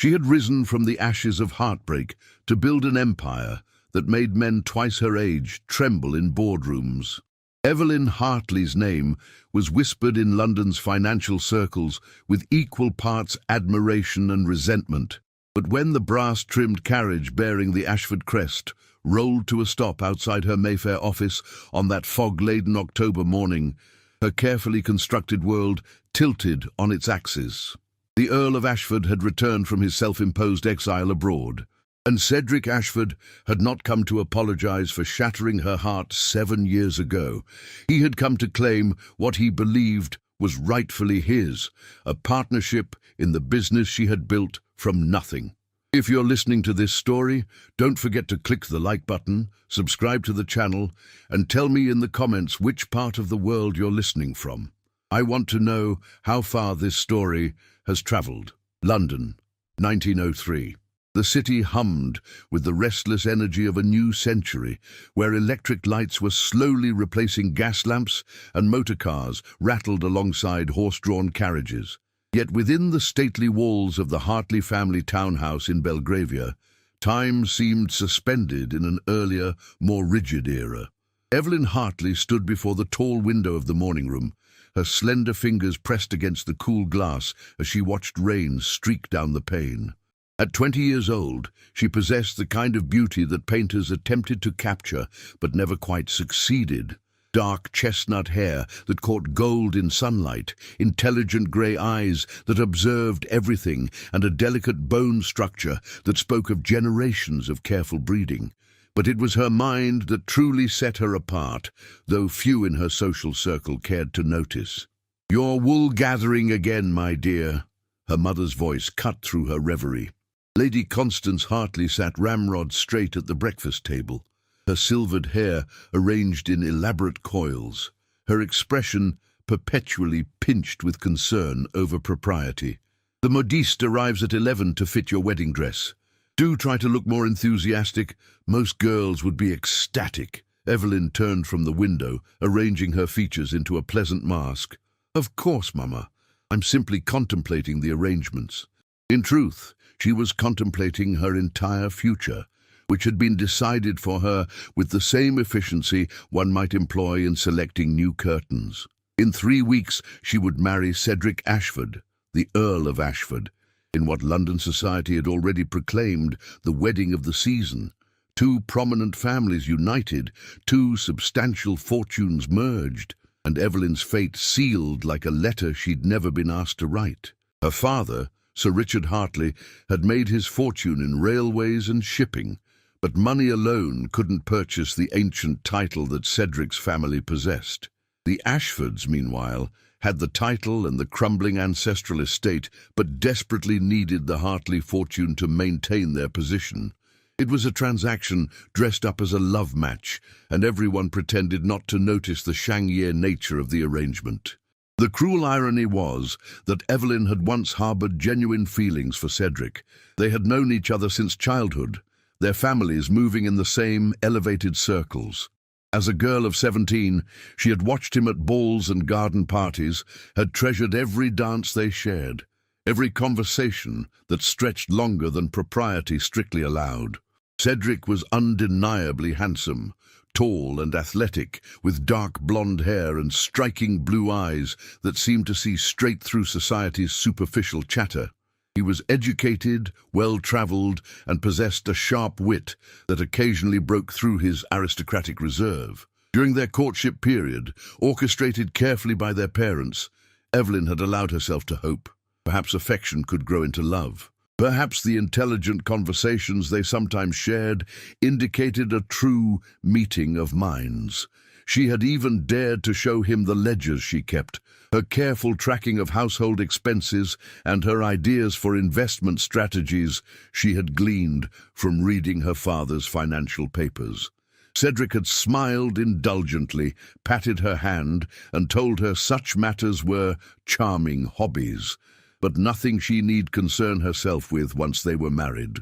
She had risen from the ashes of heartbreak to build an empire that made men twice her age tremble in boardrooms. Evelyn Hartley's name was whispered in London's financial circles with equal parts admiration and resentment. But when the brass-trimmed carriage bearing the Ashford crest rolled to a stop outside her Mayfair office on that fog-laden October morning, her carefully constructed world tilted on its axis. The Earl of Ashford had returned from his self-imposed exile abroad, and Cedric Ashford had not come to apologize for shattering her heart 7 years ago. He had come to claim what he believed was rightfully his, a partnership in the business she had built from nothing. If you're listening to this story, don't forget to click the like button, subscribe to the channel, and tell me in the comments which part of the world you're listening from. I want to know how far this story has traveled. London, 1903. The city hummed with the restless energy of a new century, where electric lights were slowly replacing gas lamps and motor cars rattled alongside horse-drawn carriages. Yet within the stately walls of the Hartley family townhouse in Belgravia, time seemed suspended in an earlier, more rigid era. Evelyn Hartley stood before the tall window of the morning room, her slender fingers pressed against the cool glass as she watched rain streak down the pane. At 20 years old, she possessed the kind of beauty that painters attempted to capture but never quite succeeded. Dark chestnut hair that caught gold in sunlight, intelligent grey eyes that observed everything, and a delicate bone structure that spoke of generations of careful breeding. But it was her mind that truly set her apart, though few in her social circle cared to notice. "You're wool-gathering again, my dear," her mother's voice cut through her reverie. Lady Constance Hartley sat ramrod straight at the breakfast table, her silvered hair arranged in elaborate coils, her expression perpetually pinched with concern over propriety. "The modiste arrives at 11 to fit your wedding dress. Do try to look more enthusiastic. Most girls would be ecstatic." Evelyn turned from the window, arranging her features into a pleasant mask. "Of course, Mama. I'm simply contemplating the arrangements." In truth, she was contemplating her entire future, which had been decided for her with the same efficiency one might employ in selecting new curtains. In 3 weeks she would marry Cedric Ashford, the Earl of Ashford, in what London society had already proclaimed the wedding of the season. 2 prominent families united, 2 substantial fortunes merged, and Evelyn's fate sealed like a letter she'd never been asked to write. Her father, Sir Richard Hartley, had made his fortune in railways and shipping, but money alone couldn't purchase the ancient title that Cedric's family possessed. The Ashfords, meanwhile, had the title and the crumbling ancestral estate, but desperately needed the Hartley fortune to maintain their position. It was a transaction dressed up as a love match, and everyone pretended not to notice the Shang-Yi nature of the arrangement. The cruel irony was that Evelyn had once harbored genuine feelings for Cedric. They had known each other since childhood, their families moving in the same elevated circles. As a girl of 17, she had watched him at balls and garden parties, had treasured every dance they shared, every conversation that stretched longer than propriety strictly allowed. Cedric was undeniably handsome, tall and athletic, with dark blonde hair and striking blue eyes that seemed to see straight through society's superficial chatter. He was educated, well-travelled, and possessed a sharp wit that occasionally broke through his aristocratic reserve. During their courtship period, orchestrated carefully by their parents, Evelyn had allowed herself to hope. Perhaps affection could grow into love. Perhaps the intelligent conversations they sometimes shared indicated a true meeting of minds. She had even dared to show him the ledgers she kept, her careful tracking of household expenses and her ideas for investment strategies she had gleaned from reading her father's financial papers. Cedric had smiled indulgently, patted her hand, and told her such matters were charming hobbies, but nothing she need concern herself with once they were married.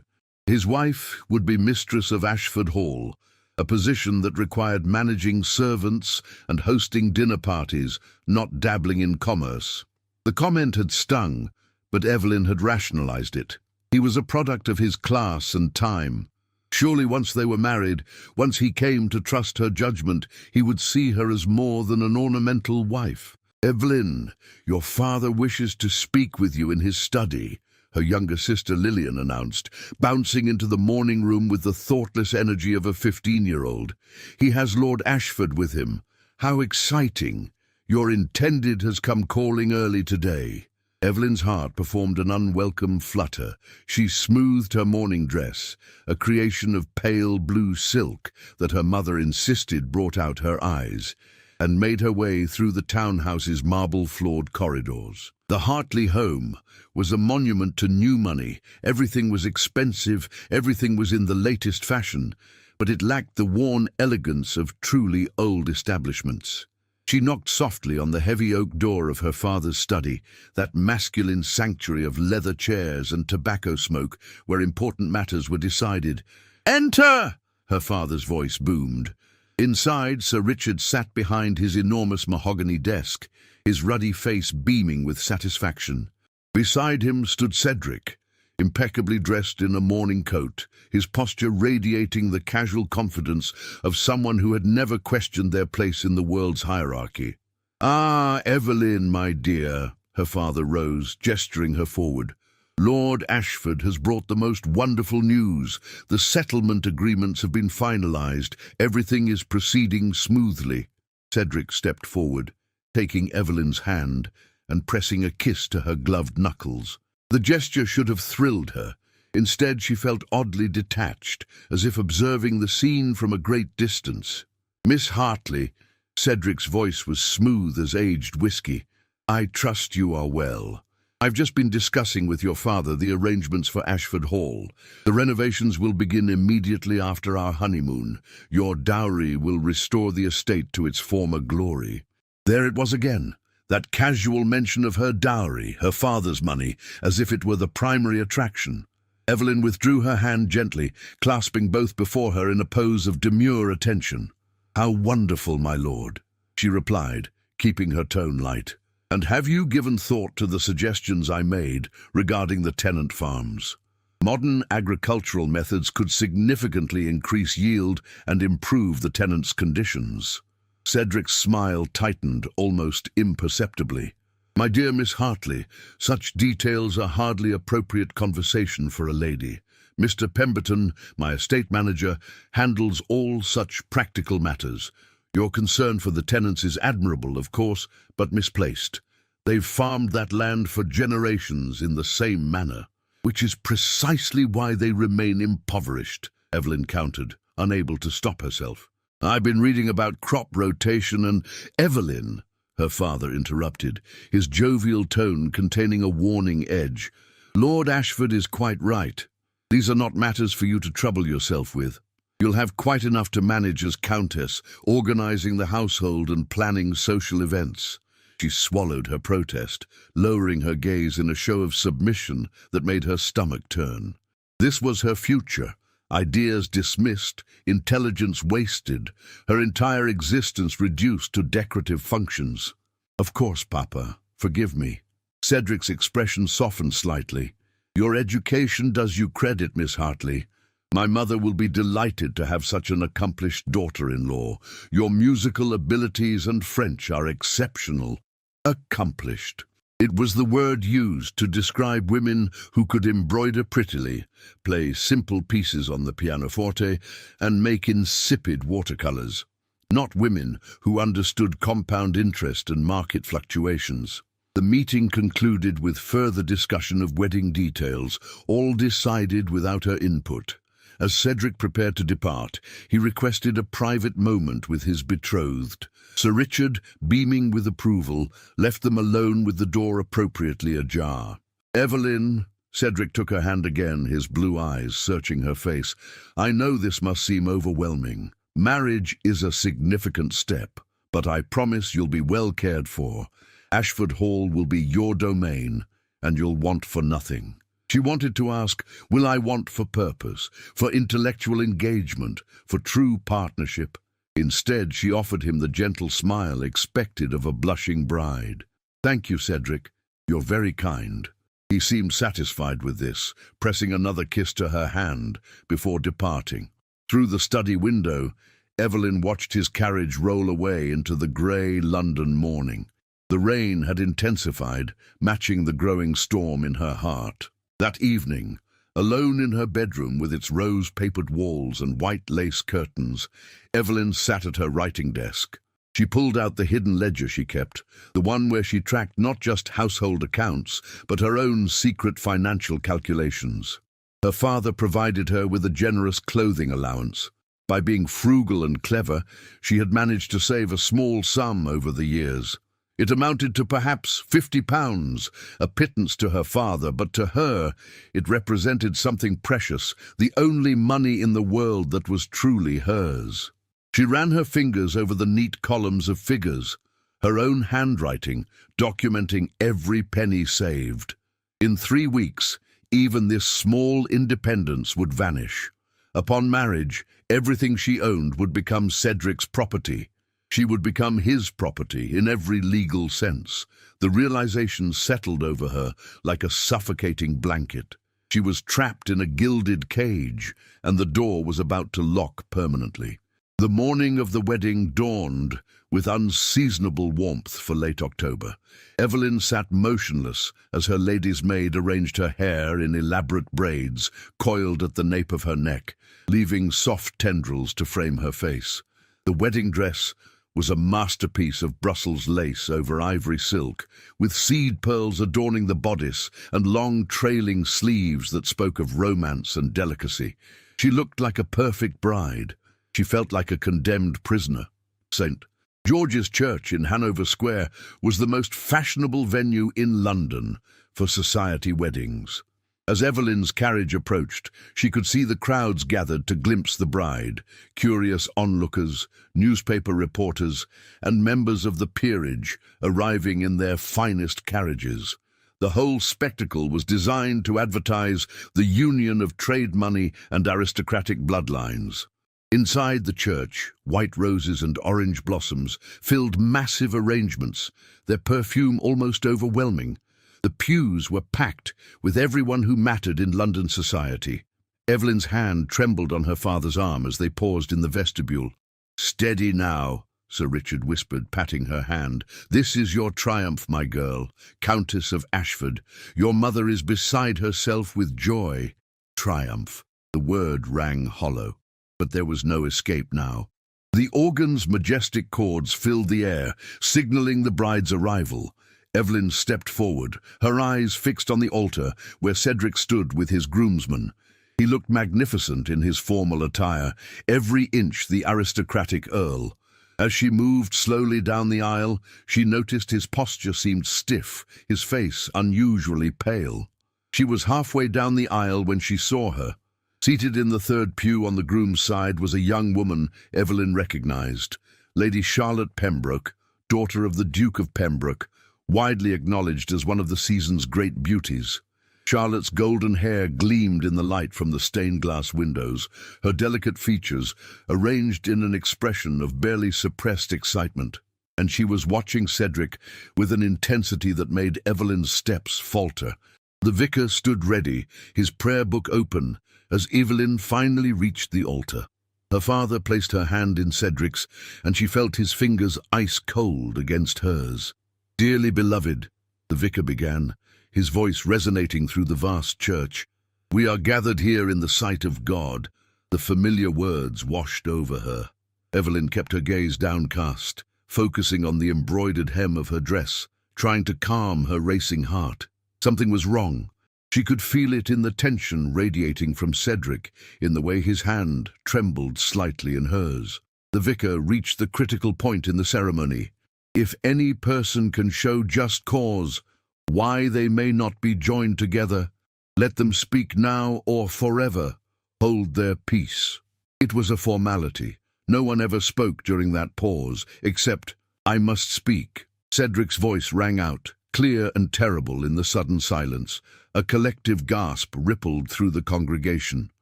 His wife would be mistress of Ashford Hall, a position that required managing servants and hosting dinner parties, not dabbling in commerce. The comment had stung, but Evelyn had rationalized it. He was a product of his class and time. Surely once they were married, once he came to trust her judgment, he would see her as more than an ornamental wife. "Evelyn, your father wishes to speak with you in his study," her younger sister Lillian announced, bouncing into the morning room with the thoughtless energy of a 15-year-old. "He has Lord Ashford with him. How exciting! Your intended has come calling early today." Evelyn's heart performed an unwelcome flutter. She smoothed her morning dress, a creation of pale blue silk that her mother insisted brought out her eyes, and made her way through the townhouse's marble-floored corridors. The Hartley home was a monument to new money. Everything was expensive, everything was in the latest fashion, but it lacked the worn elegance of truly old establishments. She knocked softly on the heavy oak door of her father's study, that masculine sanctuary of leather chairs and tobacco smoke where important matters were decided. "Enter!" her father's voice boomed. Inside, Sir Richard sat behind his enormous mahogany desk, his ruddy face beaming with satisfaction. Beside him stood Cedric, impeccably dressed in a morning coat, his posture radiating the casual confidence of someone who had never questioned their place in the world's hierarchy. "Ah, Evelyn, my dear," her father rose, gesturing her forward. "Lord Ashford has brought the most wonderful news. The settlement agreements have been finalized. Everything is proceeding smoothly." Cedric stepped forward, taking Evelyn's hand and pressing a kiss to her gloved knuckles. The gesture should have thrilled her. Instead, she felt oddly detached, as if observing the scene from a great distance. "Miss Hartley," Cedric's voice was smooth as aged whiskey, "I trust you are well. I've just been discussing with your father the arrangements for Ashford Hall. The renovations will begin immediately after our honeymoon. Your dowry will restore the estate to its former glory." There it was again. That casual mention of her dowry, her father's money, as if it were the primary attraction. Evelyn withdrew her hand gently, clasping both before her in a pose of demure attention. "How wonderful, my lord," she replied, keeping her tone light. "And have you given thought to the suggestions I made regarding the tenant farms? Modern agricultural methods could significantly increase yield and improve the tenants' conditions." Cedric's smile tightened almost imperceptibly. "My dear Miss Hartley, such details are hardly appropriate conversation for a lady. Mr. Pemberton, my estate manager, handles all such practical matters. Your concern for the tenants is admirable, of course, but misplaced. They've farmed that land for generations in the same manner." "Which is precisely why they remain impoverished," Evelyn countered, unable to stop herself. "I've been reading about crop rotation and—" "Evelyn," her father interrupted, his jovial tone containing a warning edge. "Lord Ashford is quite right. These are not matters for you to trouble yourself with. You'll have quite enough to manage as Countess, organizing the household and planning social events." She swallowed her protest, lowering her gaze in a show of submission that made her stomach turn. This was her future. Ideas dismissed, intelligence wasted, her entire existence reduced to decorative functions. "Of course, Papa. Forgive me." Cedric's expression softened slightly. "Your education does you credit, Miss Hartley. My mother will be delighted to have such an accomplished daughter-in-law. Your musical abilities and French are exceptional." Accomplished. It was the word used to describe women who could embroider prettily, play simple pieces on the pianoforte, and make insipid watercolors. Not women who understood compound interest and market fluctuations. The meeting concluded with further discussion of wedding details, all decided without her input. As Cedric prepared to depart, he requested a private moment with his betrothed. Sir Richard, beaming with approval, left them alone with the door appropriately ajar. "Evelyn," Cedric took her hand again, his blue eyes searching her face, "I know this must seem overwhelming. Marriage is a significant step, but I promise you'll be well cared for. Ashford Hall will be your domain, and you'll want for nothing." She wanted to ask, "Will I want for purpose, for intellectual engagement, for true partnership?" Instead, she offered him the gentle smile expected of a blushing bride. "Thank you, Cedric. You're very kind." He seemed satisfied with this, pressing another kiss to her hand before departing. Through the study window, Evelyn watched his carriage roll away into the grey London morning. The rain had intensified, matching the growing storm in her heart. That evening, alone in her bedroom with its rose-papered walls and white lace curtains, Evelyn sat at her writing desk. She pulled out the hidden ledger she kept, the one where she tracked not just household accounts, but her own secret financial calculations. Her father provided her with a generous clothing allowance. By being frugal and clever, she had managed to save a small sum over the years. It amounted to perhaps £50, a pittance to her father, but to her it represented something precious, the only money in the world that was truly hers. She ran her fingers over the neat columns of figures, her own handwriting documenting every penny saved. In 3 weeks, even this small independence would vanish. Upon marriage, everything she owned would become Cedric's property. She would become his property in every legal sense. The realization settled over her like a suffocating blanket. She was trapped in a gilded cage, and the door was about to lock permanently. The morning of the wedding dawned with unseasonable warmth for late October. Evelyn sat motionless as her lady's maid arranged her hair in elaborate braids coiled at the nape of her neck, leaving soft tendrils to frame her face. The wedding dress was a masterpiece of Brussels lace over ivory silk, with seed pearls adorning the bodice and long trailing sleeves that spoke of romance and delicacy. She looked like a perfect bride. She felt like a condemned prisoner. St. George's Church in Hanover Square was the most fashionable venue in London for society weddings. As Evelyn's carriage approached, she could see the crowds gathered to glimpse the bride, curious onlookers, newspaper reporters, and members of the peerage arriving in their finest carriages. The whole spectacle was designed to advertise the union of trade money and aristocratic bloodlines. Inside the church, white roses and orange blossoms filled massive arrangements, their perfume almost overwhelming. The pews were packed with everyone who mattered in London society. Evelyn's hand trembled on her father's arm as they paused in the vestibule. "Steady now," Sir Richard whispered, patting her hand. "This is your triumph, my girl, Countess of Ashford. Your mother is beside herself with joy." Triumph. The word rang hollow. But there was no escape now. The organ's majestic chords filled the air, signaling the bride's arrival. Evelyn stepped forward, her eyes fixed on the altar where Cedric stood with his groomsmen. He looked magnificent in his formal attire, every inch the aristocratic earl. As she moved slowly down the aisle, she noticed his posture seemed stiff, his face unusually pale. She was halfway down the aisle when she saw her. Seated in the third pew on the groom's side was a young woman Evelyn recognized, Lady Charlotte Pembroke, daughter of the Duke of Pembroke, widely acknowledged as one of the season's great beauties. Charlotte's golden hair gleamed in the light from the stained-glass windows, her delicate features arranged in an expression of barely suppressed excitement. And she was watching Cedric with an intensity that made Evelyn's steps falter. The vicar stood ready, his prayer book open, as Evelyn finally reached the altar. Her father placed her hand in Cedric's, and she felt his fingers ice-cold against hers. "Dearly beloved," the vicar began, his voice resonating through the vast church, "we are gathered here in the sight of God." The familiar words washed over her. Evelyn kept her gaze downcast, focusing on the embroidered hem of her dress, trying to calm her racing heart. Something was wrong. She could feel it in the tension radiating from Cedric, in the way his hand trembled slightly in hers. The vicar reached the critical point in the ceremony. "If any person can show just cause why they may not be joined together, let them speak now or forever hold their peace." It was a formality. No one ever spoke during that pause, except, "I must speak." Cedric's voice rang out, clear and terrible in the sudden silence. A collective gasp rippled through the congregation.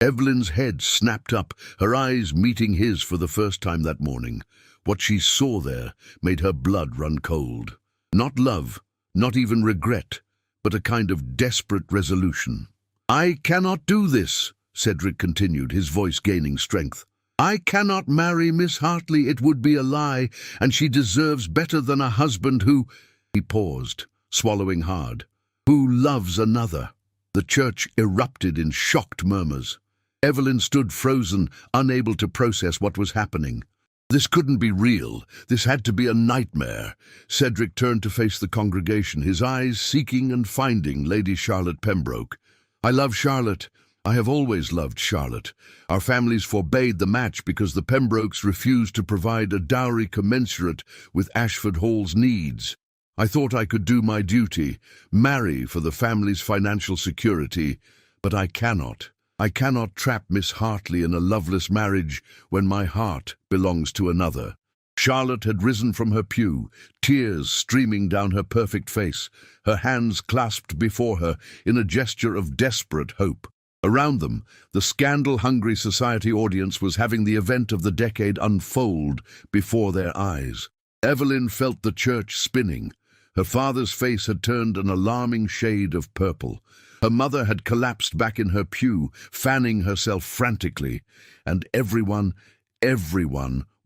Evelyn's head snapped up, her eyes meeting his for the first time that morning. What she saw there made her blood run cold. Not love, not even regret, but a kind of desperate resolution. "I cannot do this," Cedric continued, his voice gaining strength. "I cannot marry Miss Hartley. It would be a lie, and she deserves better than a husband who—" He paused, swallowing hard. "Who loves another." The church erupted in shocked murmurs. Evelyn stood frozen, unable to process what was happening. This couldn't be real. This had to be a nightmare. Cedric turned to face the congregation, his eyes seeking and finding Lady Charlotte Pembroke. "I love Charlotte. I have always loved Charlotte. Our families forbade the match because the Pembrokes refused to provide a dowry commensurate with Ashford Hall's needs. I thought I could do my duty, marry for the family's financial security, but I cannot. I cannot trap Miss Hartley in a loveless marriage when my heart belongs to another." Charlotte had risen from her pew, tears streaming down her perfect face, her hands clasped before her in a gesture of desperate hope. Around them, the scandal-hungry society audience was having the event of the decade unfold before their eyes. Evelyn felt the church spinning. Her father's face had turned an alarming shade of purple. Her mother had collapsed back in her pew, fanning herself frantically, and everyone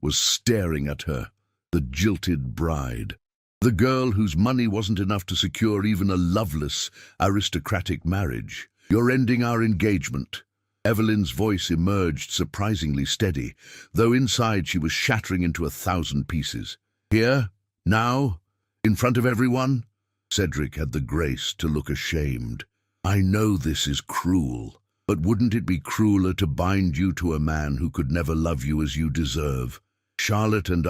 was staring at her, the jilted bride. The girl whose money wasn't enough to secure even a loveless, aristocratic marriage. "You're ending our engagement." Evelyn's voice emerged surprisingly steady, though inside she was shattering into 1,000 pieces. "Here? Now? In front of everyone?" Cedric had the grace to look ashamed. "I know this is cruel, but wouldn't it be crueler to bind you to a man who could never love you as you deserve? Charlotte and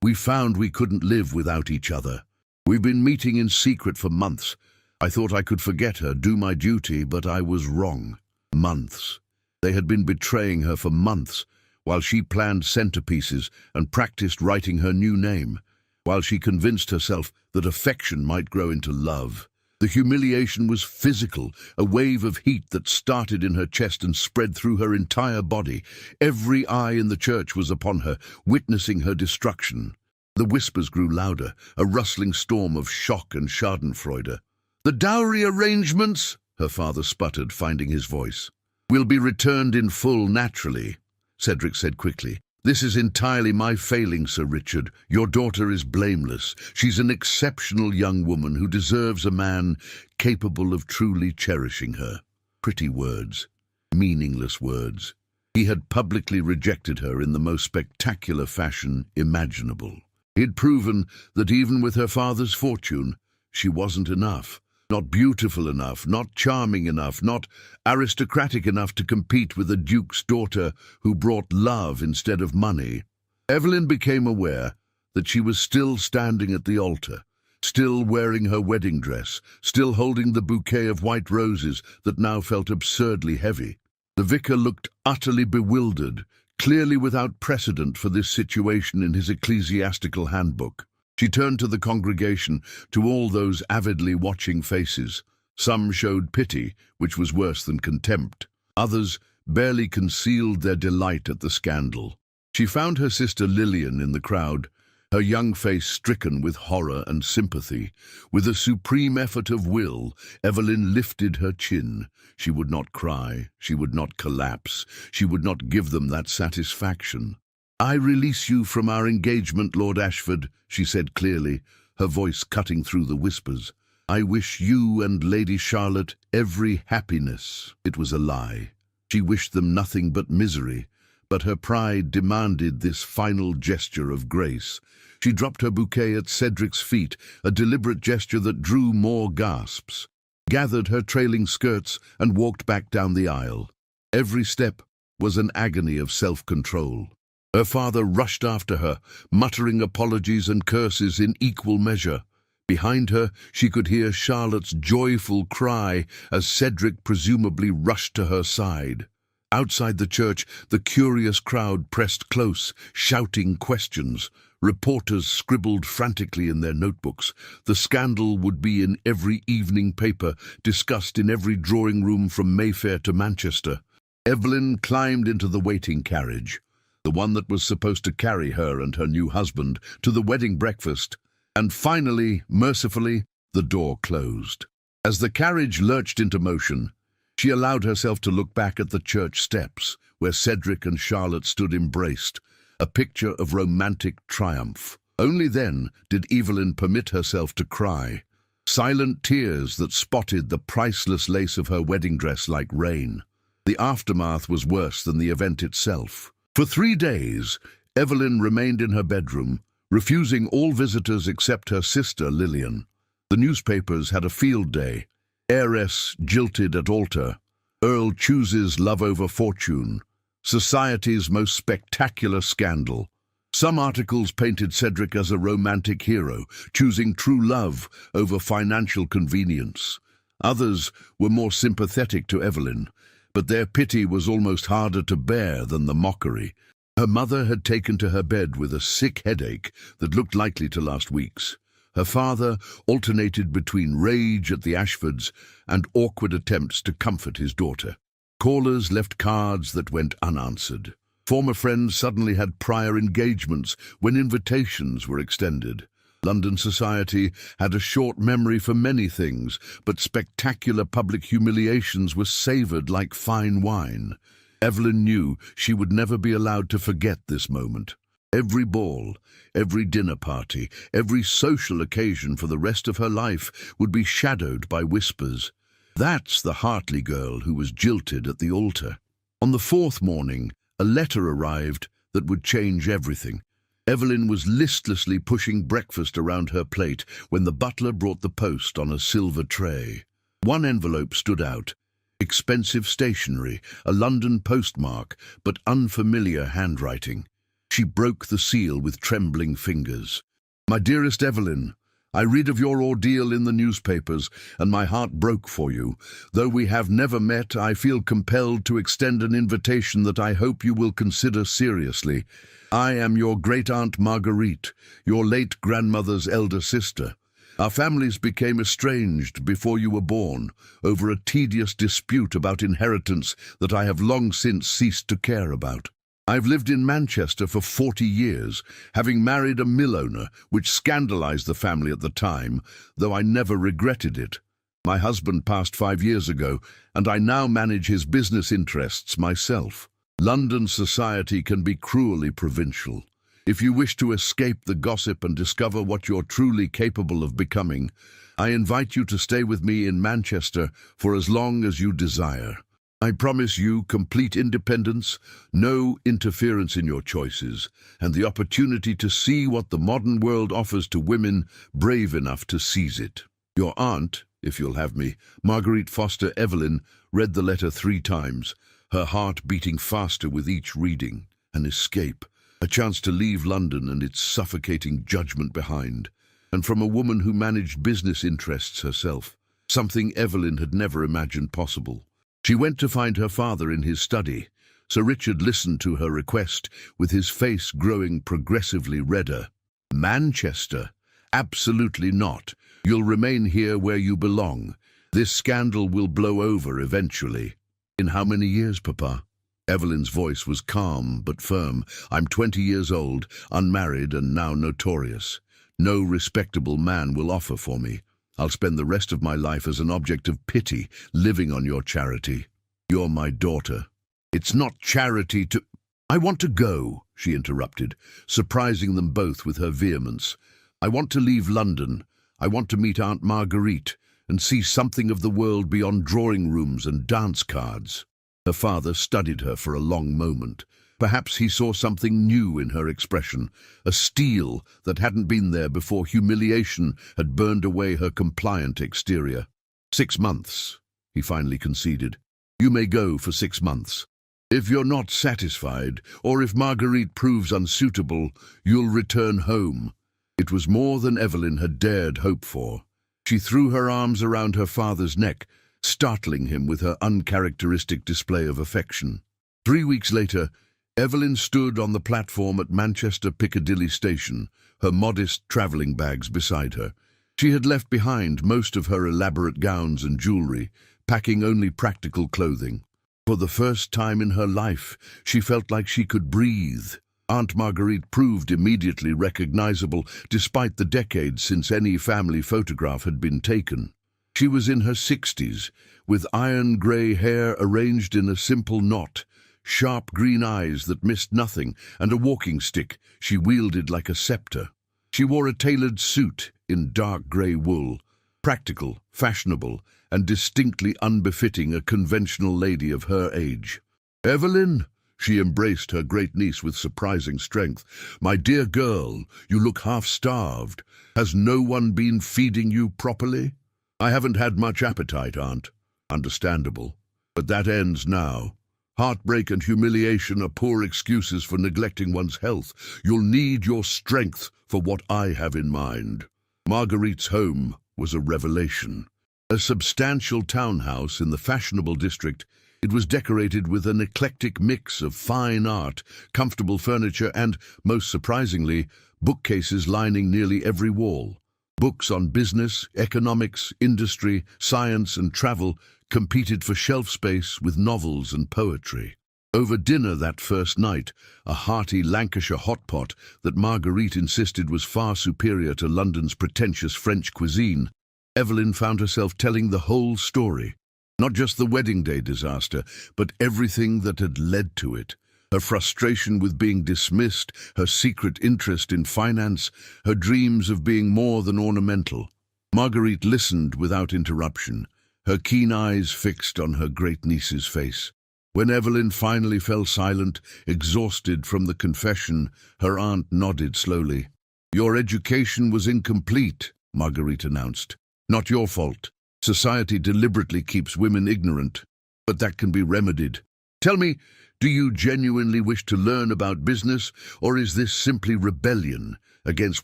we found we couldn't live without each other. We've been meeting in secret for months. I thought I could forget her, do my duty, but I was wrong. Months. They had been betraying her for months, while she planned centerpieces and practiced writing her new name, while she convinced herself that affection might grow into love. The humiliation was physical, a wave of heat that started in her chest and spread through her entire body. Every eye in the church was upon her, witnessing her destruction. The whispers grew louder, a rustling storm of shock and schadenfreude. "The dowry arrangements," her father sputtered, finding his voice, "will be returned in full naturally," Cedric said quickly. "This is entirely my failing, Sir Richard. Your daughter is blameless. She's an exceptional young woman who deserves a man capable of truly cherishing her." Pretty words. Meaningless words. He had publicly rejected her in the most spectacular fashion imaginable. He'd proven that even with her father's fortune, she wasn't enough. Not beautiful enough, not charming enough, not aristocratic enough to compete with a duke's daughter who brought love instead of money. Evelyn became aware that she was still standing at the altar, still wearing her wedding dress, still holding the bouquet of white roses that now felt absurdly heavy. The vicar looked utterly bewildered, clearly without precedent for this situation in his ecclesiastical handbook. She turned to the congregation, to all those avidly watching faces. Some showed pity, which was worse than contempt. Others barely concealed their delight at the scandal. She found her sister Lillian in the crowd, her young face stricken with horror and sympathy. With a supreme effort of will, Evelyn lifted her chin. She would not cry, she would not collapse, she would not give them that satisfaction. "I release you from our engagement, Lord Ashford," she said clearly, her voice cutting through the whispers. "I wish you and Lady Charlotte every happiness." It was a lie. She wished them nothing but misery, but her pride demanded this final gesture of grace. She dropped her bouquet at Cedric's feet, a deliberate gesture that drew more gasps, gathered her trailing skirts and walked back down the aisle. Every step was an agony of self-control. Her father rushed after her, muttering apologies and curses in equal measure. Behind her, she could hear Charlotte's joyful cry as Cedric presumably rushed to her side. Outside the church, the curious crowd pressed close, shouting questions. Reporters scribbled frantically in their notebooks. The scandal would be in every evening paper, discussed in every drawing room from Mayfair to Manchester. Evelyn climbed into the waiting carriage, the one that was supposed to carry her and her new husband to the wedding breakfast, and finally, mercifully, the door closed. As the carriage lurched into motion, she allowed herself to look back at the church steps, where Cedric and Charlotte stood embraced, a picture of romantic triumph. Only then did Evelyn permit herself to cry, silent tears that spotted the priceless lace of her wedding dress like rain. The aftermath was worse than the event itself. For 3 days, Evelyn remained in her bedroom, refusing all visitors except her sister Lillian. The newspapers had a field day. Heiress jilted at altar. Earl chooses love over fortune. Society's most spectacular scandal. Some articles painted Cedric as a romantic hero, choosing true love over financial convenience. Others were more sympathetic to Evelyn, but their pity was almost harder to bear than the mockery. Her mother had taken to her bed with a sick headache that looked likely to last weeks. Her father alternated between rage at the Ashfords and awkward attempts to comfort his daughter. Callers left cards that went unanswered. Former friends suddenly had prior engagements when invitations were extended. London society had a short memory for many things, but spectacular public humiliations were savoured like fine wine. Evelyn knew she would never be allowed to forget this moment. Every ball, every dinner party, every social occasion for the rest of her life would be shadowed by whispers. That's the Hartley girl who was jilted at the altar. On the 4th morning, a letter arrived that would change everything. Evelyn was listlessly pushing breakfast around her plate when the butler brought the post on a silver tray. One envelope stood out. Expensive stationery, a London postmark, but unfamiliar handwriting. She broke the seal with trembling fingers. "My dearest Evelyn, I read of your ordeal in the newspapers, and my heart broke for you. Though we have never met, I feel compelled to extend an invitation that I hope you will consider seriously. I am your great-aunt Marguerite, your late grandmother's elder sister. Our families became estranged before you were born, over a tedious dispute about inheritance that I have long since ceased to care about. I've lived in Manchester for 40 years, having married a mill owner, which scandalized the family at the time, though I never regretted it. My husband passed 5 years ago, and I now manage his business interests myself. London society can be cruelly provincial. If you wish to escape the gossip and discover what you're truly capable of becoming, I invite you to stay with me in Manchester for as long as you desire. I promise you complete independence, no interference in your choices, and the opportunity to see what the modern world offers to women brave enough to seize it." Your aunt, if you'll have me, Marguerite Foster Evelyn, read the letter 3 times, her heart beating faster with each reading. An escape, a chance to leave London and its suffocating judgment behind, and from a woman who managed business interests herself, something Evelyn had never imagined possible. She went to find her father in his study. Sir Richard listened to her request, with his face growing progressively redder. "Manchester? Absolutely not. You'll remain here where you belong. This scandal will blow over eventually." "In how many years, Papa?" Evelyn's voice was calm but firm. "I'm 20 years old, unmarried and now notorious. No respectable man will offer for me. I'll spend the rest of my life as an object of pity, living on your charity. You're my daughter." "It's not charity to—" "I want to go," she interrupted, surprising them both with her vehemence. "I want to leave London. I want to meet Aunt Marguerite and see something of the world beyond drawing rooms and dance cards." Her father studied her for a long moment. Perhaps he saw something new in her expression, a steel that hadn't been there before humiliation had burned away her compliant exterior. 6 months, he finally conceded. "You may go for 6 months. If you're not satisfied, or if Marguerite proves unsuitable, you'll return home." It was more than Evelyn had dared hope for. She threw her arms around her father's neck, startling him with her uncharacteristic display of affection. 3 weeks later, Evelyn stood on the platform at Manchester Piccadilly Station, her modest travelling bags beside her. She had left behind most of her elaborate gowns and jewellery, packing only practical clothing. For the first time in her life, she felt like she could breathe. Aunt Marguerite proved immediately recognizable, despite the decades since any family photograph had been taken. She was in her 60s, with iron-grey hair arranged in a simple knot, sharp green eyes that missed nothing, and a walking stick she wielded like a scepter. She wore a tailored suit in dark grey wool, practical, fashionable, and distinctly unbefitting a conventional lady of her age. "Evelyn," she embraced her great-niece with surprising strength. "My dear girl, you look half-starved. Has no one been feeding you properly?" "I haven't had much appetite, Aunt." "Understandable. But that ends now. Heartbreak and humiliation are poor excuses for neglecting one's health. You'll need your strength for what I have in mind." Marguerite's home was a revelation. A substantial townhouse in the fashionable district, it was decorated with an eclectic mix of fine art, comfortable furniture, and, most surprisingly, bookcases lining nearly every wall. Books on business, economics, industry, science, and travel competed for shelf space with novels and poetry. Over dinner that first night, a hearty Lancashire hot pot that Marguerite insisted was far superior to London's pretentious French cuisine, Evelyn found herself telling the whole story. Not just the wedding day disaster, but everything that had led to it. Her frustration with being dismissed, her secret interest in finance, her dreams of being more than ornamental. Marguerite listened without interruption, her keen eyes fixed on her great-niece's face. When Evelyn finally fell silent, exhausted from the confession, her aunt nodded slowly. "Your education was incomplete," Marguerite announced. "Not your fault. Society deliberately keeps women ignorant, but that can be remedied. Tell me, do you genuinely wish to learn about business, or is this simply rebellion against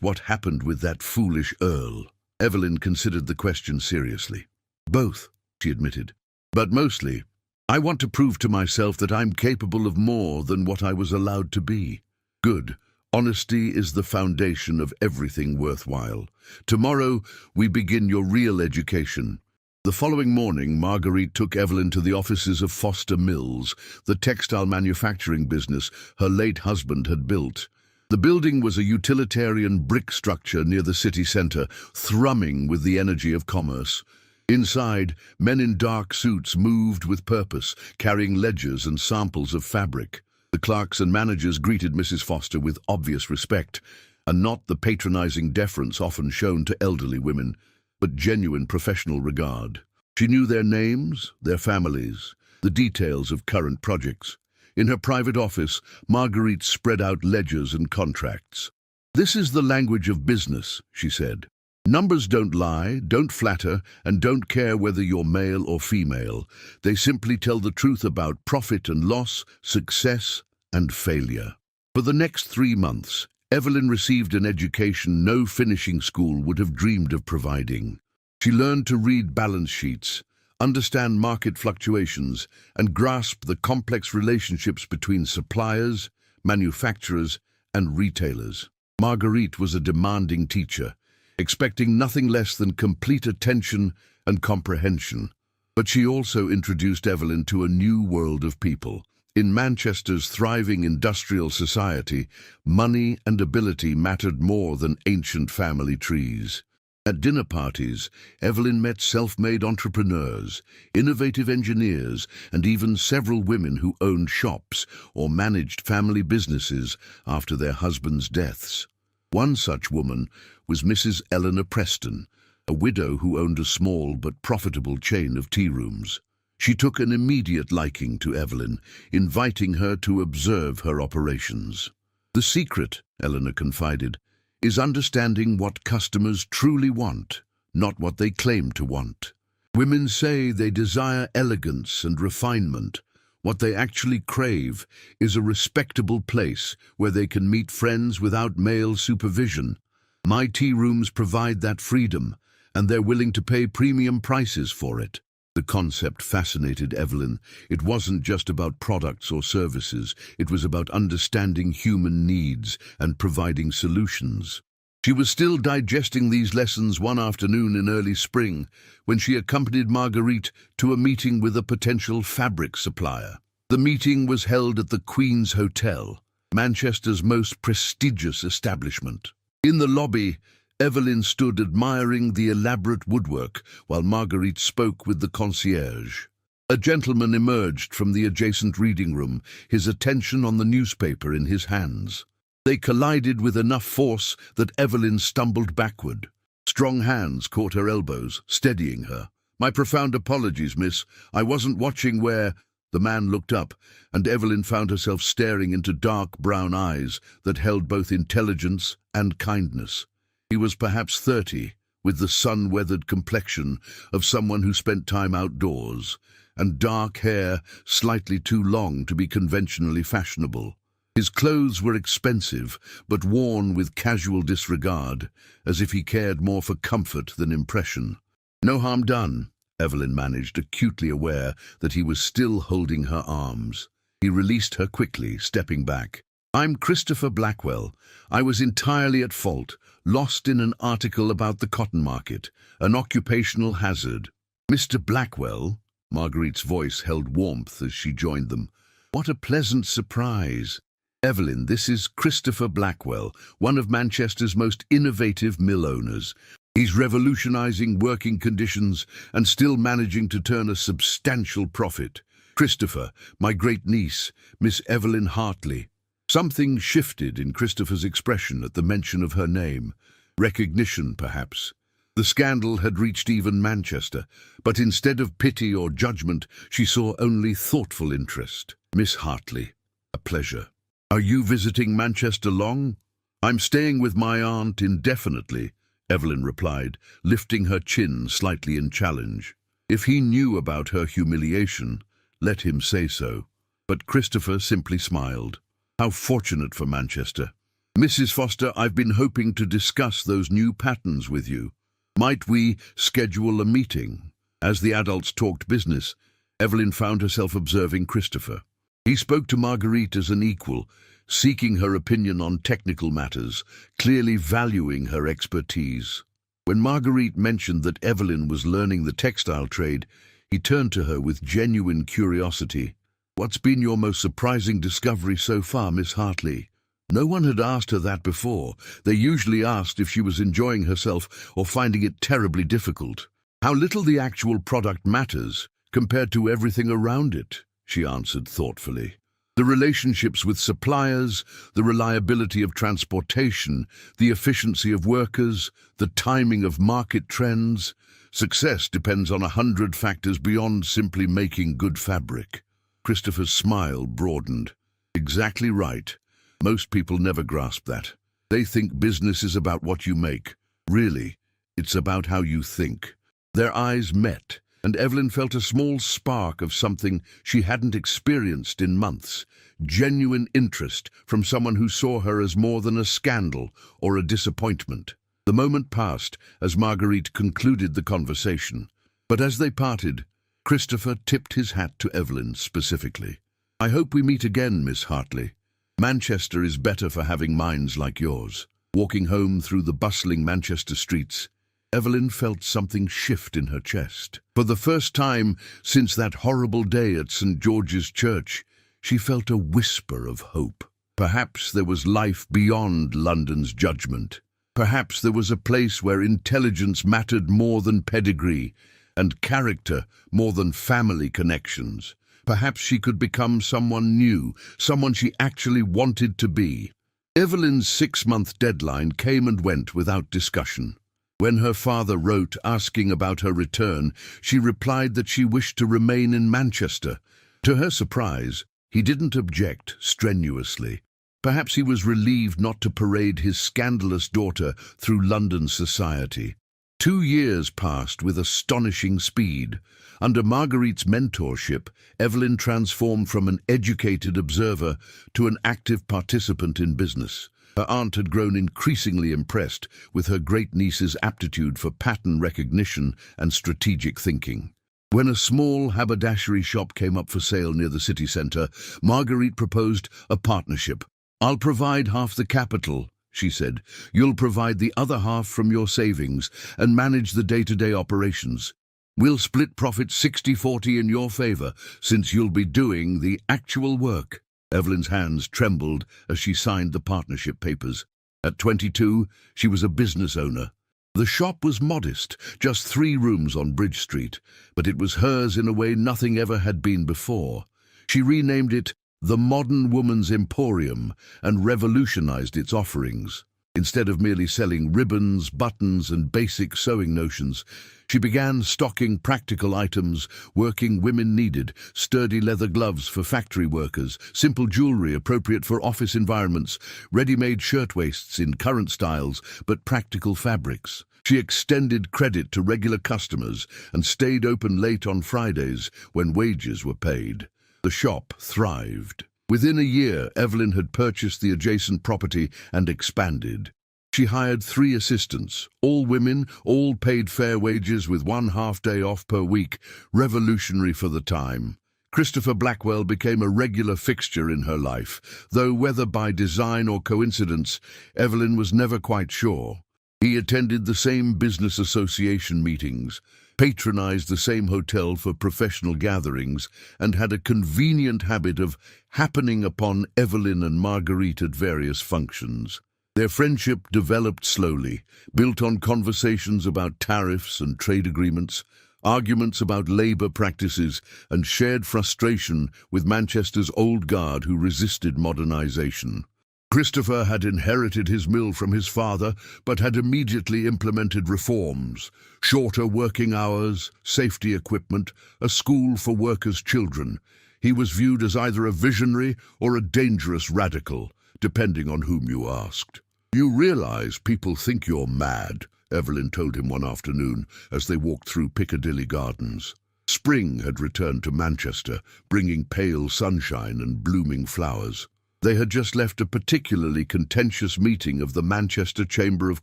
what happened with that foolish Earl?" Evelyn considered the question seriously. "Both," she admitted. "But mostly, I want to prove to myself that I'm capable of more than what I was allowed to be." "Good. Honesty is the foundation of everything worthwhile. Tomorrow, we begin your real education." The following morning, Marguerite took Evelyn to the offices of Foster Mills, the textile manufacturing business her late husband had built. The building was a utilitarian brick structure near the city centre, thrumming with the energy of commerce. Inside, men in dark suits moved with purpose, carrying ledgers and samples of fabric. The clerks and managers greeted Mrs. Foster with obvious respect, and not the patronizing deference often shown to elderly women, but genuine professional regard. She knew their names, their families, the details of current projects. In her private office, Marguerite spread out ledgers and contracts. "This is the language of business," she said. "Numbers don't lie, don't flatter, and don't care whether you're male or female. They simply tell the truth about profit and loss, success and failure." For the next 3 months, Evelyn received an education no finishing school would have dreamed of providing. She learned to read balance sheets, understand market fluctuations, and grasp the complex relationships between suppliers, manufacturers, and retailers. Marguerite was a demanding teacher, expecting nothing less than complete attention and comprehension. But she also introduced Evelyn to a new world of people. In Manchester's thriving industrial society, money and ability mattered more than ancient family trees. At dinner parties, Evelyn met self-made entrepreneurs, innovative engineers, and even several women who owned shops or managed family businesses after their husbands' deaths. One such woman was Mrs. Eleanor Preston, a widow who owned a small but profitable chain of tea rooms. She took an immediate liking to Evelyn, inviting her to observe her operations. "The secret," Eleanor confided, "is understanding what customers truly want, not what they claim to want. Women say they desire elegance and refinement. What they actually crave is a respectable place where they can meet friends without male supervision. My tea rooms provide that freedom, and they're willing to pay premium prices for it." The concept fascinated Evelyn. It wasn't just about products or services. It was about understanding human needs and providing solutions. She was still digesting these lessons one afternoon in early spring when she accompanied Marguerite to a meeting with a potential fabric supplier. The meeting was held at the Queen's Hotel, Manchester's most prestigious establishment. In the lobby, Evelyn stood admiring the elaborate woodwork while Marguerite spoke with the concierge. A gentleman emerged from the adjacent reading room, his attention on the newspaper in his hands. They collided with enough force that Evelyn stumbled backward. Strong hands caught her elbows, steadying her. "My profound apologies, miss. I wasn't watching where—" The man looked up, and Evelyn found herself staring into dark brown eyes that held both intelligence and kindness. He was perhaps 30, with the sun-weathered complexion of someone who spent time outdoors, and dark hair slightly too long to be conventionally fashionable. His clothes were expensive, but worn with casual disregard, as if he cared more for comfort than impression. "No harm done," Evelyn managed, acutely aware that he was still holding her arms. He released her quickly, stepping back. "I'm Christopher Blackwell. I was entirely at fault, lost in an article about the cotton market, an occupational hazard." "Mr. Blackwell?" Marguerite's voice held warmth as she joined them. "What a pleasant surprise. Evelyn, this is Christopher Blackwell, one of Manchester's most innovative mill owners. He's revolutionizing working conditions and still managing to turn a substantial profit. Christopher, my great-niece, Miss Evelyn Hartley." Something shifted in Christopher's expression at the mention of her name. Recognition, perhaps. The scandal had reached even Manchester, but instead of pity or judgment, she saw only thoughtful interest. "Miss Hartley, a pleasure. Are you visiting Manchester long?" "I'm staying with my aunt indefinitely," Evelyn replied, lifting her chin slightly in challenge. If he knew about her humiliation, let him say so. But Christopher simply smiled. "How fortunate for Manchester. Mrs. Foster, I've been hoping to discuss those new patterns with you. Might we schedule a meeting?" As the adults talked business, Evelyn found herself observing Christopher. He spoke to Marguerite as an equal, seeking her opinion on technical matters, clearly valuing her expertise. When Marguerite mentioned that Evelyn was learning the textile trade, he turned to her with genuine curiosity. "What's been your most surprising discovery so far, Miss Hartley?" No one had asked her that before. They usually asked if she was enjoying herself or finding it terribly difficult. "How little the actual product matters compared to everything around it," she answered thoughtfully. "The relationships with suppliers, the reliability of transportation, the efficiency of workers, the timing of market trends. Success depends on 100 factors beyond simply making good fabric." Christopher's smile broadened. "Exactly right. Most people never grasp that. They think business is about what you make. Really, it's about how you think." Their eyes met, and Evelyn felt a small spark of something she hadn't experienced in months. Genuine interest from someone who saw her as more than a scandal or a disappointment. The moment passed as Marguerite concluded the conversation. But as they parted, Christopher tipped his hat to Evelyn specifically. "I hope we meet again, Miss Hartley. Manchester is better for having minds like yours." Walking home through the bustling Manchester streets, Evelyn felt something shift in her chest. For the first time since that horrible day at St. George's Church, she felt a whisper of hope. Perhaps there was life beyond London's judgment. Perhaps there was a place where intelligence mattered more than pedigree, and character more than family connections. Perhaps she could become someone new, someone she actually wanted to be. Evelyn's 6-month deadline came and went without discussion. When her father wrote asking about her return, she replied that she wished to remain in Manchester. To her surprise, he didn't object strenuously. Perhaps he was relieved not to parade his scandalous daughter through London society. 2 years passed with astonishing speed. Under Marguerite's mentorship, Evelyn transformed from an educated observer to an active participant in business. Her aunt had grown increasingly impressed with her great-niece's aptitude for pattern recognition and strategic thinking. When a small haberdashery shop came up for sale near the city centre, Marguerite proposed a partnership. "I'll provide half the capital," she said. "You'll provide the other half from your savings and manage the day-to-day operations. We'll split profits 60-40 in your favour, since you'll be doing the actual work." Evelyn's hands trembled as she signed the partnership papers. At 22, she was a business owner. The shop was modest, just 3 rooms on Bridge Street, but it was hers in a way nothing ever had been before. She renamed it the Modern Woman's Emporium and revolutionized its offerings. Instead of merely selling ribbons, buttons, and basic sewing notions, she began stocking practical items working women needed: sturdy leather gloves for factory workers, simple jewelry appropriate for office environments, ready-made shirtwaists in current styles but practical fabrics. She extended credit to regular customers and stayed open late on Fridays when wages were paid. The shop thrived. Within a year, Evelyn had purchased the adjacent property and expanded. She hired 3 assistants, all women, all paid fair wages with 1 half-day off per week, revolutionary for the time. Christopher Blackwell became a regular fixture in her life, though whether by design or coincidence, Evelyn was never quite sure. He attended the same business association meetings, patronized the same hotel for professional gatherings, and had a convenient habit of happening upon Evelyn and Marguerite at various functions. Their friendship developed slowly, built on conversations about tariffs and trade agreements, arguments about labor practices, and shared frustration with Manchester's old guard who resisted modernization. Christopher had inherited his mill from his father, but had immediately implemented reforms: shorter working hours, safety equipment, a school for workers' children. He was viewed as either a visionary or a dangerous radical, depending on whom you asked. "You realize people think you're mad," Evelyn told him one afternoon as they walked through Piccadilly Gardens. Spring had returned to Manchester, bringing pale sunshine and blooming flowers. They had just left a particularly contentious meeting of the Manchester Chamber of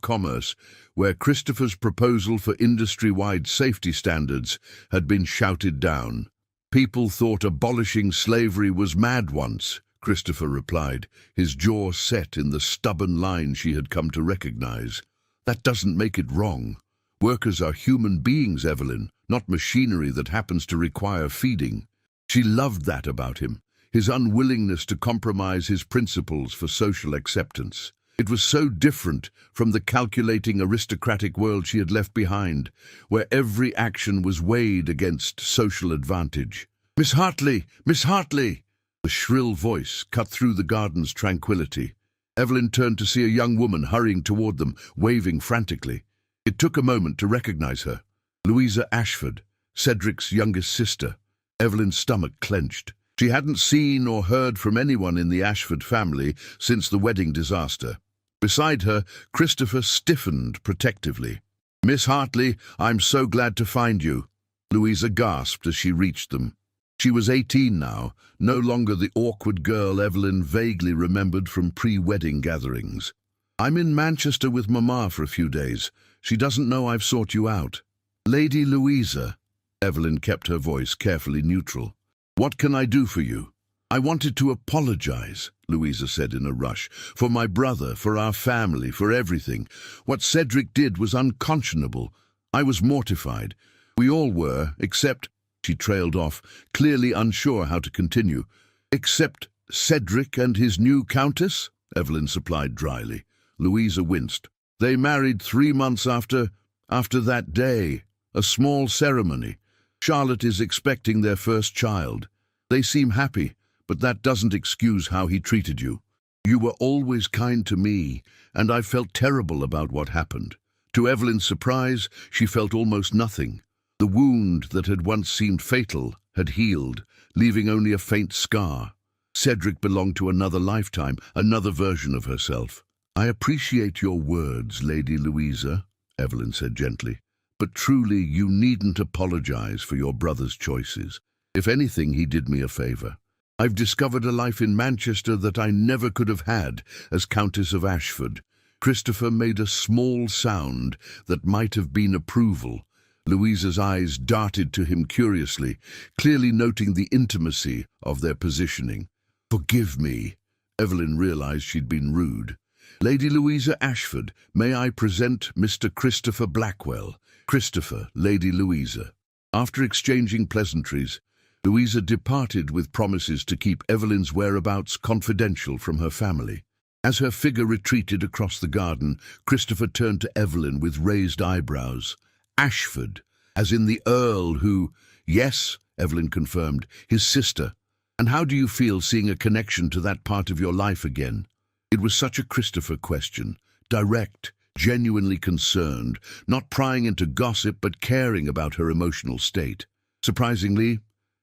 Commerce, where Christopher's proposal for industry-wide safety standards had been shouted down. "People thought abolishing slavery was mad once," Christopher replied, his jaw set in the stubborn line she had come to recognize. "That doesn't make it wrong. Workers are human beings, Evelyn, not machinery that happens to require feeding." She loved that about him, his unwillingness to compromise his principles for social acceptance. It was so different from the calculating aristocratic world she had left behind, where every action was weighed against social advantage. "Miss Hartley! Miss Hartley!" The shrill voice cut through the garden's tranquility. Evelyn turned to see a young woman hurrying toward them, waving frantically. It took a moment to recognize her. Louisa Ashford, Cedric's youngest sister. Evelyn's stomach clenched. She hadn't seen or heard from anyone in the Ashford family since the wedding disaster. Beside her, Christopher stiffened protectively. "Miss Hartley, I'm so glad to find you." Louisa gasped as she reached them. She was 18 now, no longer the awkward girl Evelyn vaguely remembered from pre-wedding gatherings. "I'm in Manchester with Mamma for a few days. She doesn't know I've sought you out." "Lady Louisa," Evelyn kept her voice carefully neutral. "What can I do for you?" "I wanted to apologize," Louisa said in a rush, "for my brother, for our family, for everything. What Cedric did was unconscionable. I was mortified. We all were, except—" She trailed off, clearly unsure how to continue. "Except Cedric and his new countess?" Evelyn supplied dryly. Louisa winced. "They married 3 months after that day. A small ceremony. Charlotte is expecting their first child. They seem happy, but that doesn't excuse how he treated you. You were always kind to me, and I felt terrible about what happened." To Evelyn's surprise, she felt almost nothing. The wound that had once seemed fatal had healed, leaving only a faint scar. Cedric belonged to another lifetime, another version of herself. "I appreciate your words, Lady Louisa," Evelyn said gently, "but truly you needn't apologize for your brother's choices. If anything, he did me a favor. I've discovered a life in Manchester that I never could have had as Countess of Ashford." Christopher made a small sound that might have been approval. Louisa's eyes darted to him curiously, clearly noting the intimacy of their positioning. "Forgive me." Evelyn realized she'd been rude. "Lady Louisa Ashford, may I present Mr. Christopher Blackwell?" Christopher, Lady Louisa. After exchanging pleasantries, Louisa departed with promises to keep Evelyn's whereabouts confidential from her family. As her figure retreated across the garden, Christopher turned to Evelyn with raised eyebrows. Ashford, as in the Earl who— Yes, Evelyn confirmed, his sister. And how do you feel seeing a connection to that part of your life again? It was such a Christopher question, direct, genuinely concerned, not prying into gossip but caring about her emotional state. Surprisingly,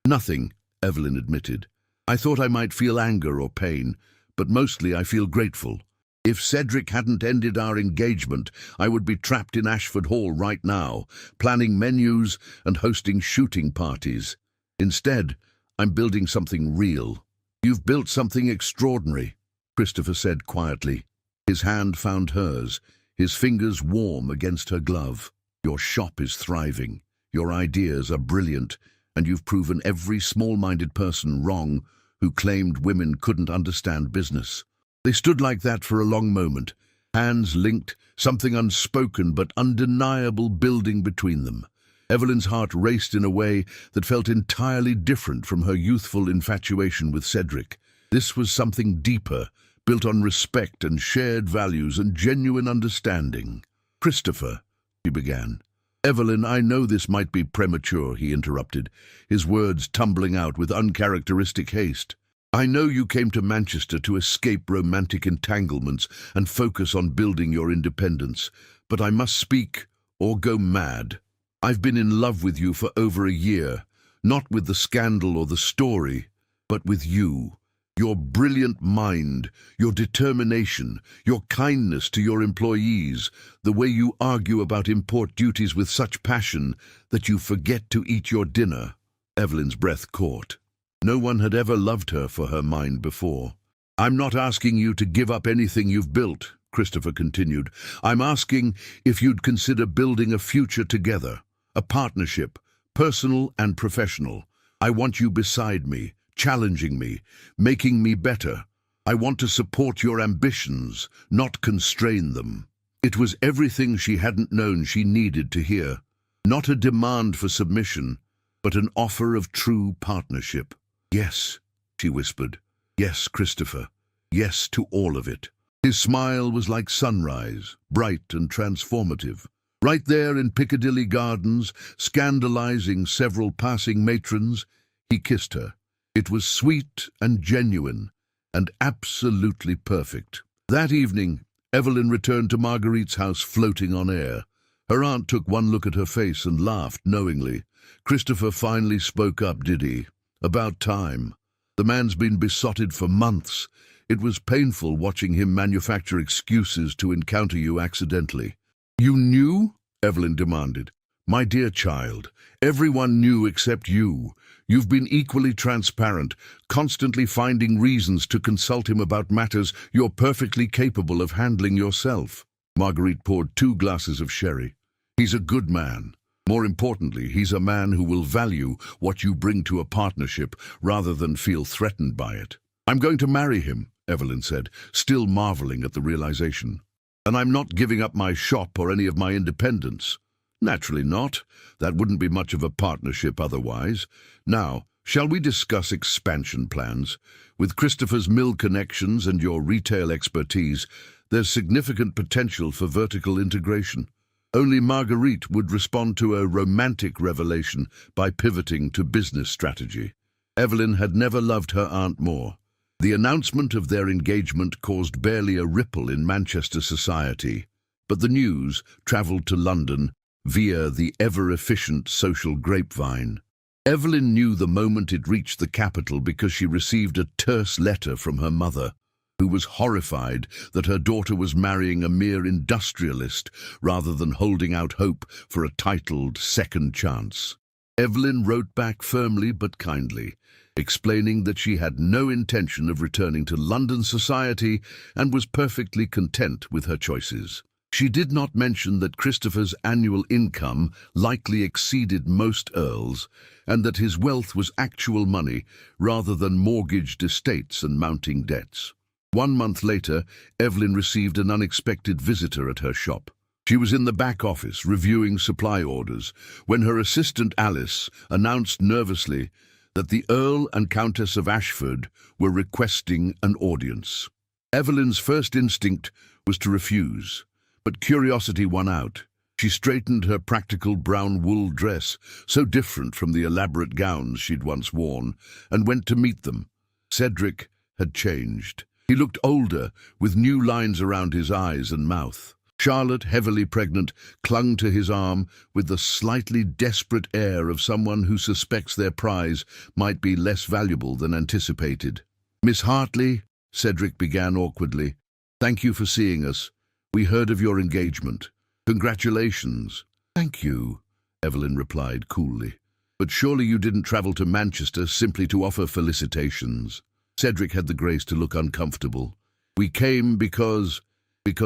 nothing, Evelyn admitted. I thought I might feel anger or pain, but mostly I feel grateful. If Cedric hadn't ended our engagement, I would be trapped in Ashford Hall right now, planning menus and hosting shooting parties. Instead, I'm building something real. You've built something extraordinary, Christopher said quietly. His hand found hers, his fingers warm against her glove. Your shop is thriving. Your ideas are brilliant, and you've proven every small-minded person wrong who claimed women couldn't understand business. They stood like that for a long moment, hands linked, something unspoken but undeniable building between them. Evelyn's heart raced in a way that felt entirely different from her youthful infatuation with Cedric. This was something deeper, built on respect and shared values and genuine understanding. Christopher, she began. Evelyn, I know this might be premature, he interrupted, his words tumbling out with uncharacteristic haste. I know you came to Manchester to escape romantic entanglements and focus on building your independence, but I must speak or go mad. I've been in love with you for over a year, not with the scandal or the story, but with you. Your brilliant mind, your determination, your kindness to your employees, the way you argue about import duties with such passion that you forget to eat your dinner. Evelyn's breath caught. No one had ever loved her for her mind before. I'm not asking you to give up anything you've built, Christopher continued. I'm asking if you'd consider building a future together, a partnership, personal and professional. I want you beside me, challenging me, making me better. I want to support your ambitions, not constrain them. It was everything she hadn't known she needed to hear. Not a demand for submission, but an offer of true partnership. Yes, she whispered. Yes, Christopher. Yes to all of it. His smile was like sunrise, bright and transformative. Right there in Piccadilly Gardens, scandalizing several passing matrons, he kissed her. It was sweet and genuine, and absolutely perfect. That evening, Evelyn returned to Marguerite's house floating on air. Her aunt took one look at her face and laughed knowingly. Christopher finally spoke up, did he? About time. The man's been besotted for months. It was painful watching him manufacture excuses to encounter you accidentally. You knew? Evelyn demanded. My dear child, everyone knew except you. You've been equally transparent, constantly finding reasons to consult him about matters you're perfectly capable of handling yourself. Marguerite poured 2 glasses of sherry. He's a good man. More importantly, he's a man who will value what you bring to a partnership rather than feel threatened by it. I'm going to marry him, Evelyn said, still marveling at the realization. And I'm not giving up my shop or any of my independence. Naturally not. That wouldn't be much of a partnership otherwise. Now, shall we discuss expansion plans? With Christopher's mill connections and your retail expertise, there's significant potential for vertical integration. Only Marguerite would respond to a romantic revelation by pivoting to business strategy. Evelyn had never loved her aunt more. The announcement of their engagement caused barely a ripple in Manchester society, but the news travelled to London via the ever-efficient social grapevine. Evelyn knew the moment it reached the capital because she received a terse letter from her mother, who was horrified that her daughter was marrying a mere industrialist rather than holding out hope for a titled second chance. Evelyn wrote back firmly but kindly, explaining that she had no intention of returning to London society and was perfectly content with her choices. She did not mention that Christopher's annual income likely exceeded most earls, and that his wealth was actual money rather than mortgaged estates and mounting debts. 1 month later, Evelyn received an unexpected visitor at her shop. She was in the back office reviewing supply orders when her assistant Alice announced nervously that the Earl and Countess of Ashford were requesting an audience. Evelyn's first instinct was to refuse, but curiosity won out. She straightened her practical brown wool dress, so different from the elaborate gowns she'd once worn, and went to meet them. Cedric had changed. He looked older, with new lines around his eyes and mouth. Charlotte, heavily pregnant, clung to his arm with the slightly desperate air of someone who suspects their prize might be less valuable than anticipated. "Miss Hartley," Cedric began awkwardly, "thank you for seeing us. We heard of your engagement. Congratulations." "Thank you," Evelyn replied coolly. "But surely you didn't travel to Manchester simply to offer felicitations." Cedric had the grace to look uncomfortable. "We came because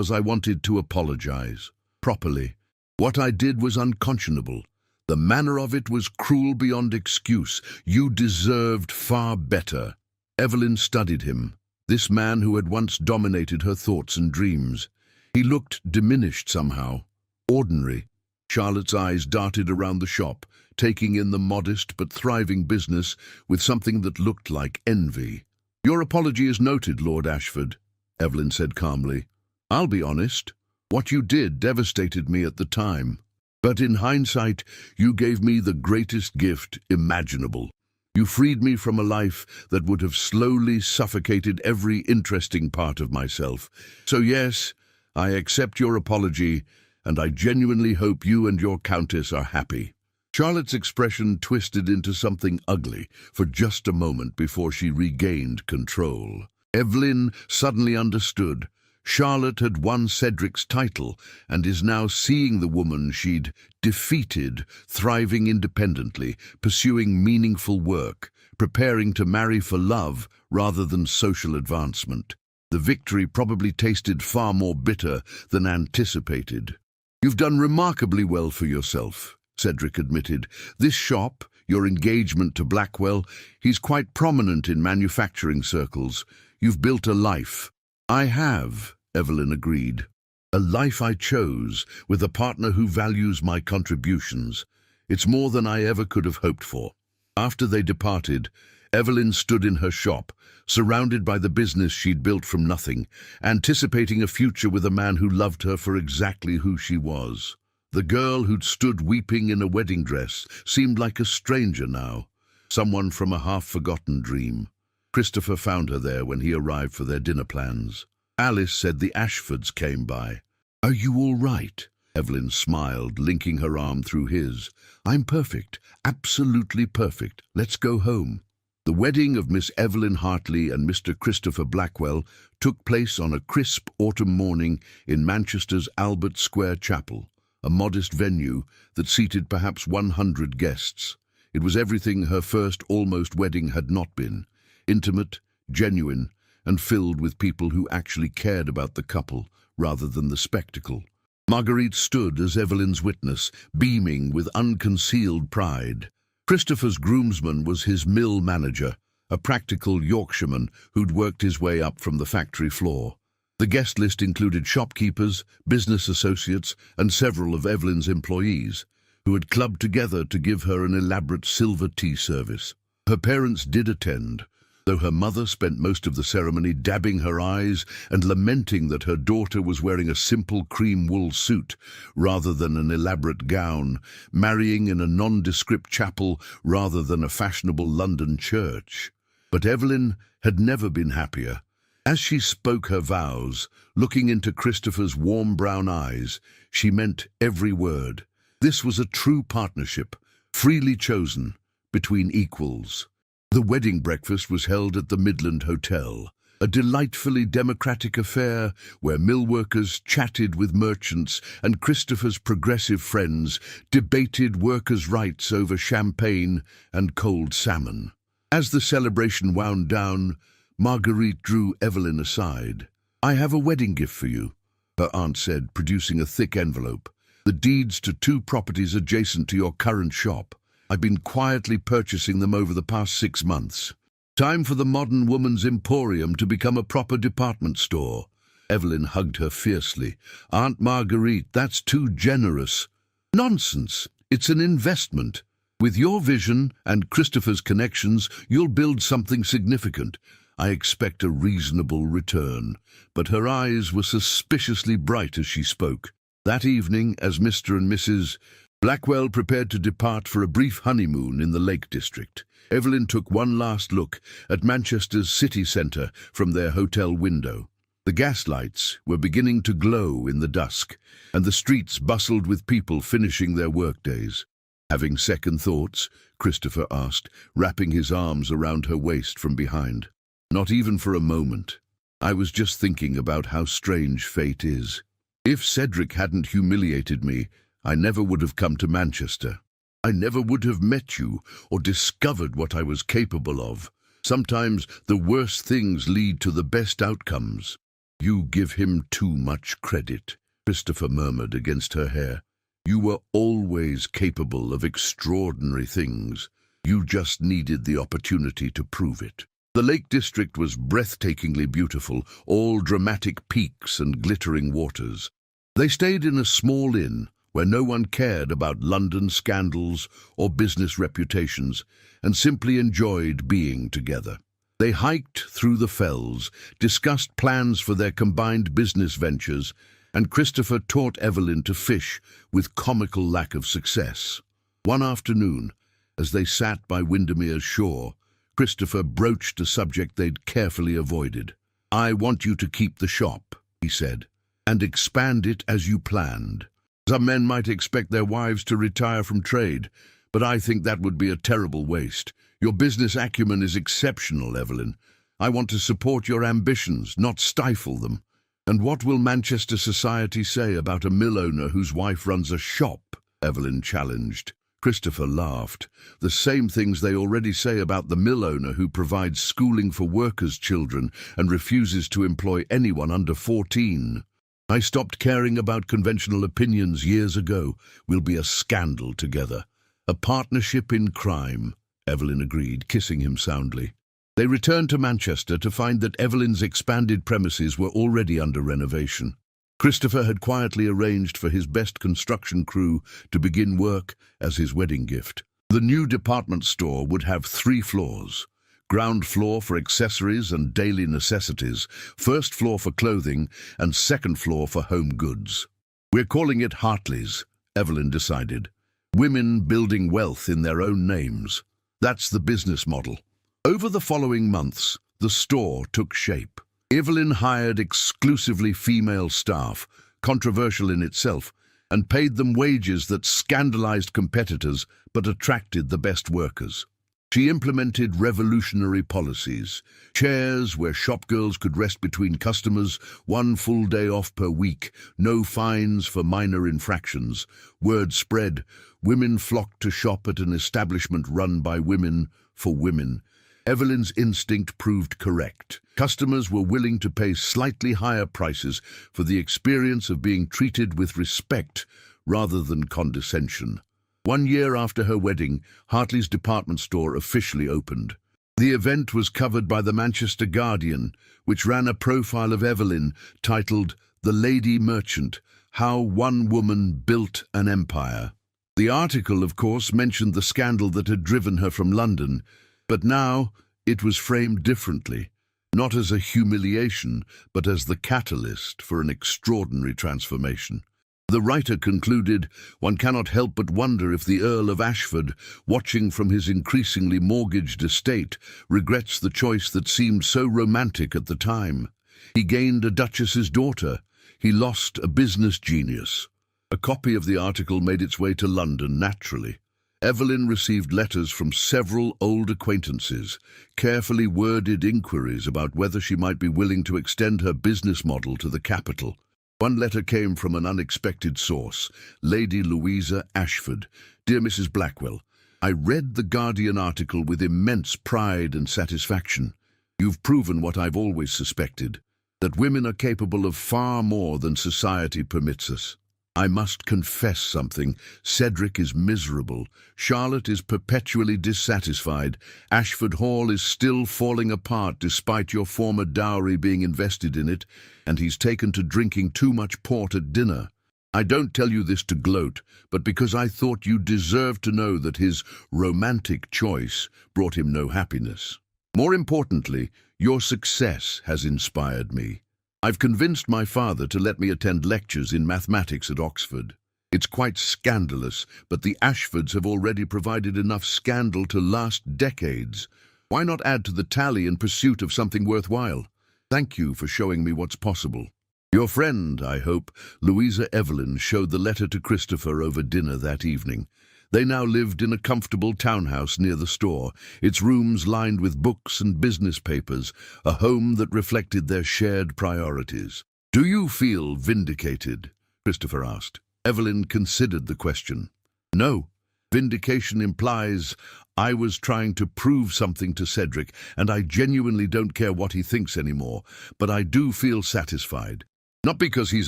I wanted to apologize. Properly. What I did was unconscionable. The manner of it was cruel beyond excuse. You deserved far better." Evelyn studied him, this man who had once dominated her thoughts and dreams. He looked diminished somehow, ordinary. Charlotte's eyes darted around the shop, taking in the modest but thriving business with something that looked like envy. "Your apology is noted, Lord Ashford," Evelyn said calmly. "I'll be honest, what you did devastated me at the time. But in hindsight, you gave me the greatest gift imaginable. You freed me from a life that would have slowly suffocated every interesting part of myself. So yes, I accept your apology, and I genuinely hope you and your Countess are happy." Charlotte's expression twisted into something ugly for just a moment before she regained control. Evelyn suddenly understood. Charlotte had won Cedric's title and is now seeing the woman she'd defeated, thriving independently, pursuing meaningful work, preparing to marry for love rather than social advancement. The victory probably tasted far more bitter than anticipated. "You've done remarkably well for yourself," Cedric admitted. "This shop, your engagement to Blackwell, he's quite prominent in manufacturing circles. You've built a life." "I have," Evelyn agreed. "A life I chose, with a partner who values my contributions. It's more than I ever could have hoped for." After they departed, Evelyn stood in her shop, surrounded by the business she'd built from nothing, anticipating a future with a man who loved her for exactly who she was. The girl who'd stood weeping in a wedding dress seemed like a stranger now, someone from a half-forgotten dream. Christopher found her there when he arrived for their dinner plans. Alice said the Ashfords came by. "Are you all right?" Evelyn smiled, linking her arm through his. "I'm perfect, absolutely perfect. Let's go home." The wedding of Miss Evelyn Hartley and Mr. Christopher Blackwell took place on a crisp autumn morning in Manchester's Albert Square Chapel, a modest venue that seated perhaps 100 guests. It was everything her first almost wedding had not been: intimate, genuine, and filled with people who actually cared about the couple rather than the spectacle. Marguerite stood as Evelyn's witness, beaming with unconcealed pride. Christopher's groomsman was his mill manager, a practical Yorkshireman who'd worked his way up from the factory floor. The guest list included shopkeepers, business associates, and several of Evelyn's employees, who had clubbed together to give her an elaborate silver tea service. Her parents did attend, though her mother spent most of the ceremony dabbing her eyes and lamenting that her daughter was wearing a simple cream wool suit rather than an elaborate gown, marrying in a nondescript chapel rather than a fashionable London church. But Evelyn had never been happier. As she spoke her vows, looking into Christopher's warm brown eyes, she meant every word. This was a true partnership, freely chosen, between equals. The wedding breakfast was held at the Midland Hotel, a delightfully democratic affair where mill workers chatted with merchants and Christopher's progressive friends debated workers' rights over champagne and cold salmon. As the celebration wound down, Marguerite drew Evelyn aside. "I have a wedding gift for you," her aunt said, producing a thick envelope. "The deeds to 2 properties adjacent to your current shop. I've been quietly purchasing them over the past 6 months. Time for the modern woman's emporium to become a proper department store." Evelyn hugged her fiercely. "Aunt Marguerite, that's too generous." "Nonsense. It's an investment. With your vision and Christopher's connections, you'll build something significant. I expect a reasonable return." But her eyes were suspiciously bright as she spoke. That evening, as Mr. and Mrs. Blackwell prepared to depart for a brief honeymoon in the Lake District, Evelyn took one last look at Manchester's city centre from their hotel window. The gaslights were beginning to glow in the dusk, and the streets bustled with people finishing their workdays. "Having second thoughts?" Christopher asked, wrapping his arms around her waist from behind. "Not even for a moment. I was just thinking about how strange fate is. If Cedric hadn't humiliated me, I never would have come to Manchester. I never would have met you or discovered what I was capable of. Sometimes the worst things lead to the best outcomes." "You give him too much credit," Christopher murmured against her hair. "You were always capable of extraordinary things. You just needed the opportunity to prove it." The Lake District was breathtakingly beautiful, all dramatic peaks and glittering waters. They stayed in a small inn where no one cared about London scandals or business reputations, and simply enjoyed being together. They hiked through the fells, discussed plans for their combined business ventures, and Christopher taught Evelyn to fish with comical lack of success. One afternoon, as they sat by Windermere's shore, Christopher broached a subject they'd carefully avoided. "I want you to keep the shop," he said, "and expand it as you planned. Some men might expect their wives to retire from trade, but I think that would be a terrible waste. Your business acumen is exceptional, Evelyn. I want to support your ambitions, not stifle them. And what will Manchester society say about a mill owner whose wife runs a shop?" Evelyn challenged. Christopher laughed. "The same things they already say about the mill owner who provides schooling for workers' children and refuses to employ anyone under 14. I stopped caring about conventional opinions years ago. We'll be a scandal together. A partnership in crime," Evelyn agreed, kissing him soundly. They returned to Manchester to find that Evelyn's expanded premises were already under renovation. Christopher had quietly arranged for his best construction crew to begin work as his wedding gift. The new department store would have 3 floors. Ground floor for accessories and daily necessities, first floor for clothing, and second floor for home goods. "We're calling it Hartley's," Evelyn decided. "Women building wealth in their own names. That's the business model." Over the following months, the store took shape. Evelyn hired exclusively female staff, controversial in itself, and paid them wages that scandalized competitors but attracted the best workers. She implemented revolutionary policies: chairs where shopgirls could rest between customers, 1 full day off per week, no fines for minor infractions. Word spread: women flocked to shop at an establishment run by women for women. Evelyn's instinct proved correct. Customers were willing to pay slightly higher prices for the experience of being treated with respect rather than condescension. 1 year after her wedding, Hartley's department store officially opened. The event was covered by the Manchester Guardian, which ran a profile of Evelyn titled "The Lady Merchant: How One Woman Built an Empire." The article, of course, mentioned the scandal that had driven her from London, but now it was framed differently, not as a humiliation, but as the catalyst for an extraordinary transformation. The writer concluded, "One cannot help but wonder if the Earl of Ashford, watching from his increasingly mortgaged estate, regrets the choice that seemed so romantic at the time. He gained a duchess's daughter. He lost a business genius." A copy of the article made its way to London naturally. Evelyn received letters from several old acquaintances, carefully worded inquiries about whether she might be willing to extend her business model to the capital. One letter came from an unexpected source: Lady Louisa Ashford. "Dear Mrs. Blackwell, I read the Guardian article with immense pride and satisfaction. You've proven what I've always suspected, that women are capable of far more than society permits us. I must confess something. Cedric is miserable. Charlotte is perpetually dissatisfied. Ashford Hall is still falling apart despite your former dowry being invested in it, and he's taken to drinking too much port at dinner. I don't tell you this to gloat, but because I thought you deserved to know that his romantic choice brought him no happiness. More importantly, Your success has inspired me. I've convinced my father to let me attend lectures in mathematics at Oxford. It's quite scandalous, but the Ashfords have already provided enough scandal to last decades. Why not add to the tally in pursuit of something worthwhile? Thank you for showing me what's possible. Your friend, I hope, Louisa Evelyn, showed the letter to Christopher over dinner that evening. They now lived in a comfortable townhouse near the store, its rooms lined with books and business papers, a home that reflected their shared priorities. "Do you feel vindicated?" Christopher asked. Evelyn considered the question. "No. Vindication implies I was trying to prove something to Cedric, and I genuinely don't care what he thinks anymore, but I do feel satisfied. Not because he's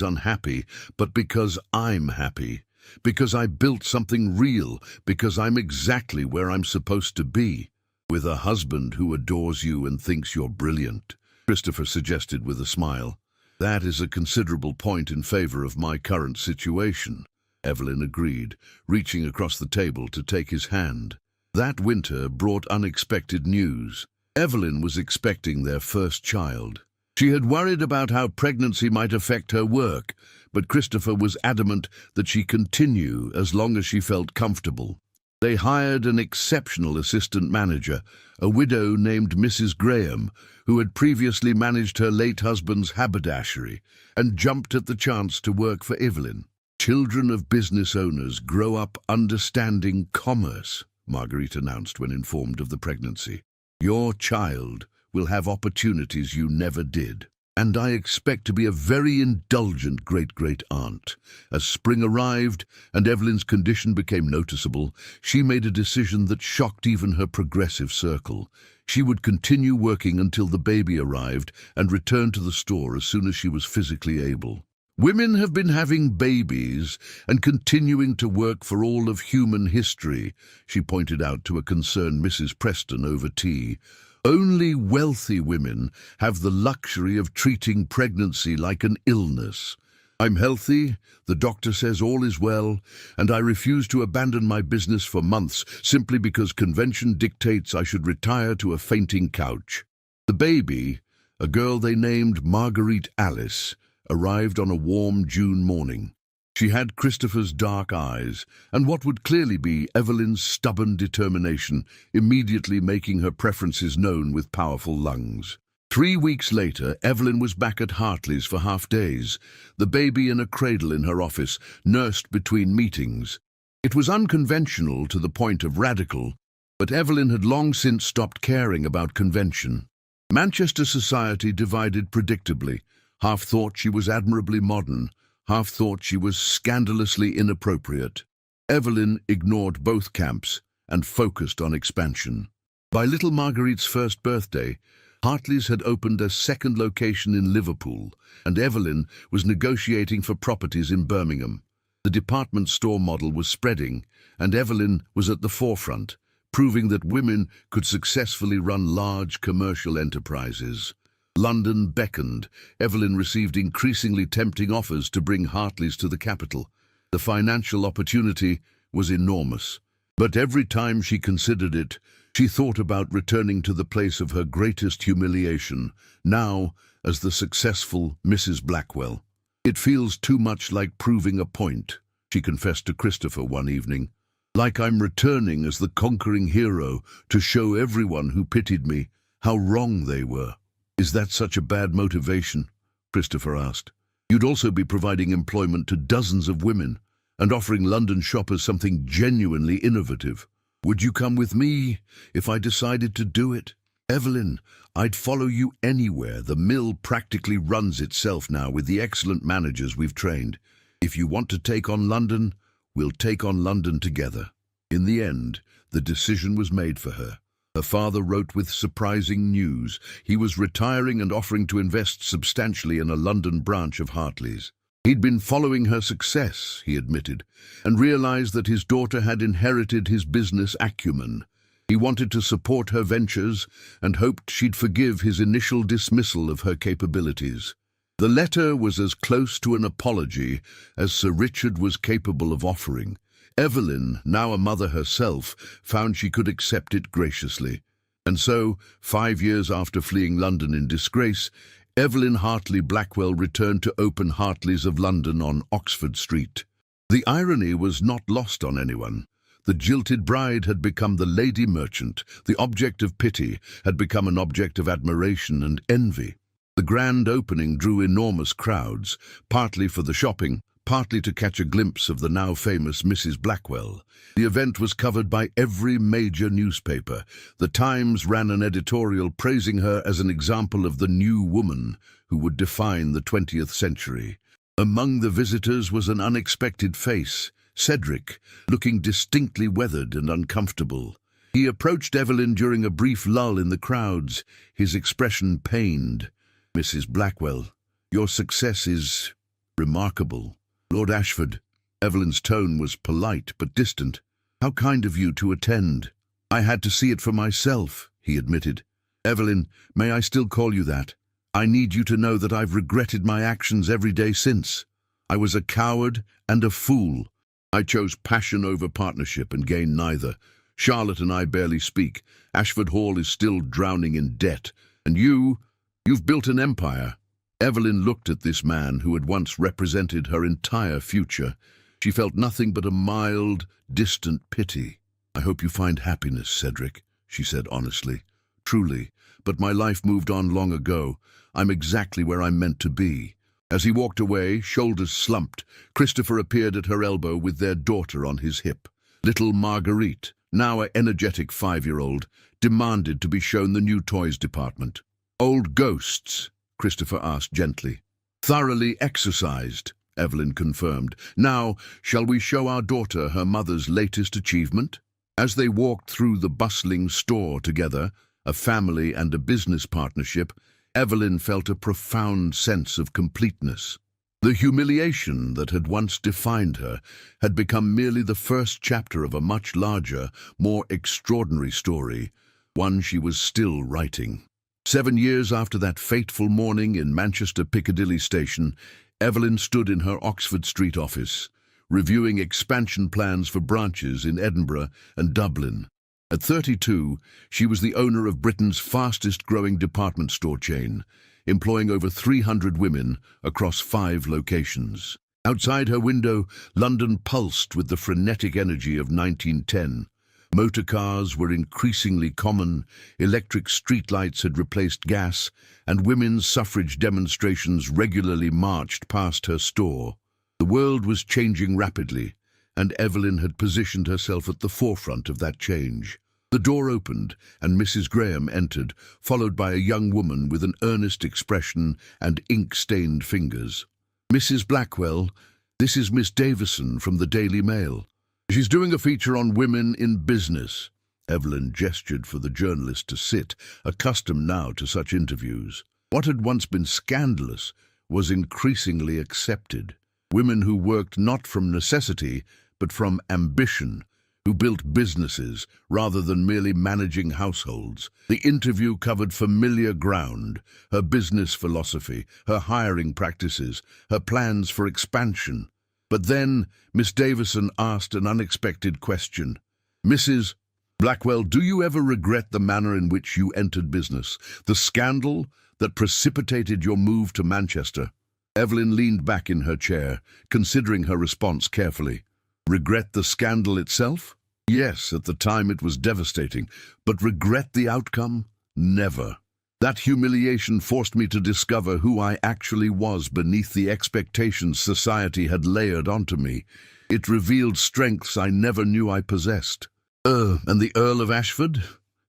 unhappy, but because I'm happy. Because I built something real, because I'm exactly where I'm supposed to be." "With a husband who adores you and thinks you're brilliant," Christopher suggested with a smile. "That is a considerable point in favor of my current situation," Evelyn agreed, reaching across the table to take his hand. That winter brought unexpected news. Evelyn was expecting their first child. She had worried about how pregnancy might affect her work, but Christopher was adamant that she continue as long as she felt comfortable. They hired an exceptional assistant manager, a widow named Mrs. Graham, who had previously managed her late husband's haberdashery, and jumped at the chance to work for Evelyn. "Children of business owners grow up understanding commerce," Margaret announced when informed of the pregnancy. "Your child will have opportunities you never did. And I expect to be a very indulgent great-great-aunt." As spring arrived and Evelyn's condition became noticeable, she made a decision that shocked even her progressive circle. She would continue working until the baby arrived and return to the store as soon as she was physically able. "Women have been having babies and continuing to work for all of human history," she pointed out to a concerned Mrs. Preston over tea. "Only wealthy women have the luxury of treating pregnancy like an illness. I'm healthy, the doctor says all is well, and I refuse to abandon my business for months simply because convention dictates I should retire to a fainting couch." The baby, a girl they named Marguerite Alice, arrived on a warm June morning. She had Christopher's dark eyes and what would clearly be Evelyn's stubborn determination, immediately making her preferences known with powerful lungs. 3 weeks later, Evelyn was back at Hartley's for half-days, the baby in a cradle in her office, nursed between meetings. It was unconventional to the point of radical, but Evelyn had long since stopped caring about convention. Manchester society divided predictably. Half thought she was admirably modern, half thought she was scandalously inappropriate. Evelyn ignored both camps and focused on expansion. By little Marguerite's first birthday, Hartley's had opened a second location in Liverpool, and Evelyn was negotiating for properties in Birmingham. The department store model was spreading, and Evelyn was at the forefront, proving that women could successfully run large commercial enterprises. London beckoned. Evelyn received increasingly tempting offers to bring Hartley's to the capital. The financial opportunity was enormous. But every time she considered it, she thought about returning to the place of her greatest humiliation, now as the successful Mrs. Blackwell. "It feels too much like proving a point," she confessed to Christopher one evening. "Like I'm returning as the conquering hero to show everyone who pitied me how wrong they were." "Is that such a bad motivation?" Christopher asked. "You'd also be providing employment to dozens of women and offering London shoppers something genuinely innovative. Would you come with me if I decided to do it?" "Evelyn, I'd follow you anywhere. The mill practically runs itself now with the excellent managers we've trained. If you want to take on London, we'll take on London together." In the end, the decision was made for her. Her father wrote with surprising news. He was retiring and offering to invest substantially in a London branch of Hartley's. He'd been following her success, he admitted, and realized that his daughter had inherited his business acumen. He wanted to support her ventures and hoped she'd forgive his initial dismissal of her capabilities. The letter was as close to an apology as Sir Richard was capable of offering. Evelyn, now a mother herself, found she could accept it graciously. And so, 5 years after fleeing London in disgrace, Evelyn Hartley Blackwell returned to open Hartley's of London on Oxford Street. The irony was not lost on anyone. The jilted bride had become the lady merchant. The object of pity had become an object of admiration and envy. The grand opening drew enormous crowds, partly for the shopping, partly to catch a glimpse of the now famous Mrs. Blackwell. The event was covered by every major newspaper. The Times ran an editorial praising her as an example of the new woman who would define the 20th century. Among the visitors was an unexpected face, Cedric, looking distinctly weathered and uncomfortable. He approached Evelyn during a brief lull in the crowds, his expression pained. "Mrs. Blackwell, your success is remarkable." "Lord Ashford," Evelyn's tone was polite but distant. "How kind of you to attend." "I had to see it for myself," he admitted. "Evelyn, may I still call you that? I need you to know that I've regretted my actions every day since. I was a coward and a fool. I chose passion over partnership and gained neither. Charlotte and I barely speak. Ashford Hall is still drowning in debt. And you've built an empire." Evelyn looked at this man who had once represented her entire future. She felt nothing but a mild, distant pity. "I hope you find happiness, Cedric," she said honestly. "Truly, but my life moved on long ago. I'm exactly where I'm meant to be." As he walked away, shoulders slumped, Christopher appeared at her elbow with their daughter on his hip. Little Marguerite, now an energetic 5-year-old, demanded to be shown the new toys department. "Old ghosts?" Christopher asked gently. "Thoroughly exercised," Evelyn confirmed. "Now, shall we show our daughter her mother's latest achievement?" As they walked through the bustling store together, a family and a business partnership, Evelyn felt a profound sense of completeness. The humiliation that had once defined her had become merely the first chapter of a much larger, more extraordinary story, one she was still writing. 7 years after that fateful morning in Manchester Piccadilly Station, Evelyn stood in her Oxford Street office, reviewing expansion plans for branches in Edinburgh and Dublin. At 32, she was the owner of Britain's fastest-growing department store chain, employing over 300 women across 5 locations. Outside her window, London pulsed with the frenetic energy of 1910. Motor cars were increasingly common, electric streetlights had replaced gas, and women's suffrage demonstrations regularly marched past her store. The world was changing rapidly, and Evelyn had positioned herself at the forefront of that change. The door opened, and Mrs. Graham entered, followed by a young woman with an earnest expression and ink-stained fingers. "Mrs. Blackwell, this is Miss Davison from the Daily Mail. She's doing a feature on women in business." Evelyn gestured for the journalist to sit, accustomed now to such interviews. What had once been scandalous was increasingly accepted. Women who worked not from necessity, but from ambition, who built businesses rather than merely managing households. The interview covered familiar ground: her business philosophy, her hiring practices, her plans for expansion. But then Miss Davison asked an unexpected question. "Mrs. Blackwell, do you ever regret the manner in which you entered business, the scandal that precipitated your move to Manchester?" Evelyn leaned back in her chair, considering her response carefully. "Regret the scandal itself? Yes, at the time it was devastating, but regret the outcome? Never. That humiliation forced me to discover who I actually was beneath the expectations society had layered onto me. It revealed strengths I never knew I possessed." And the Earl of Ashford?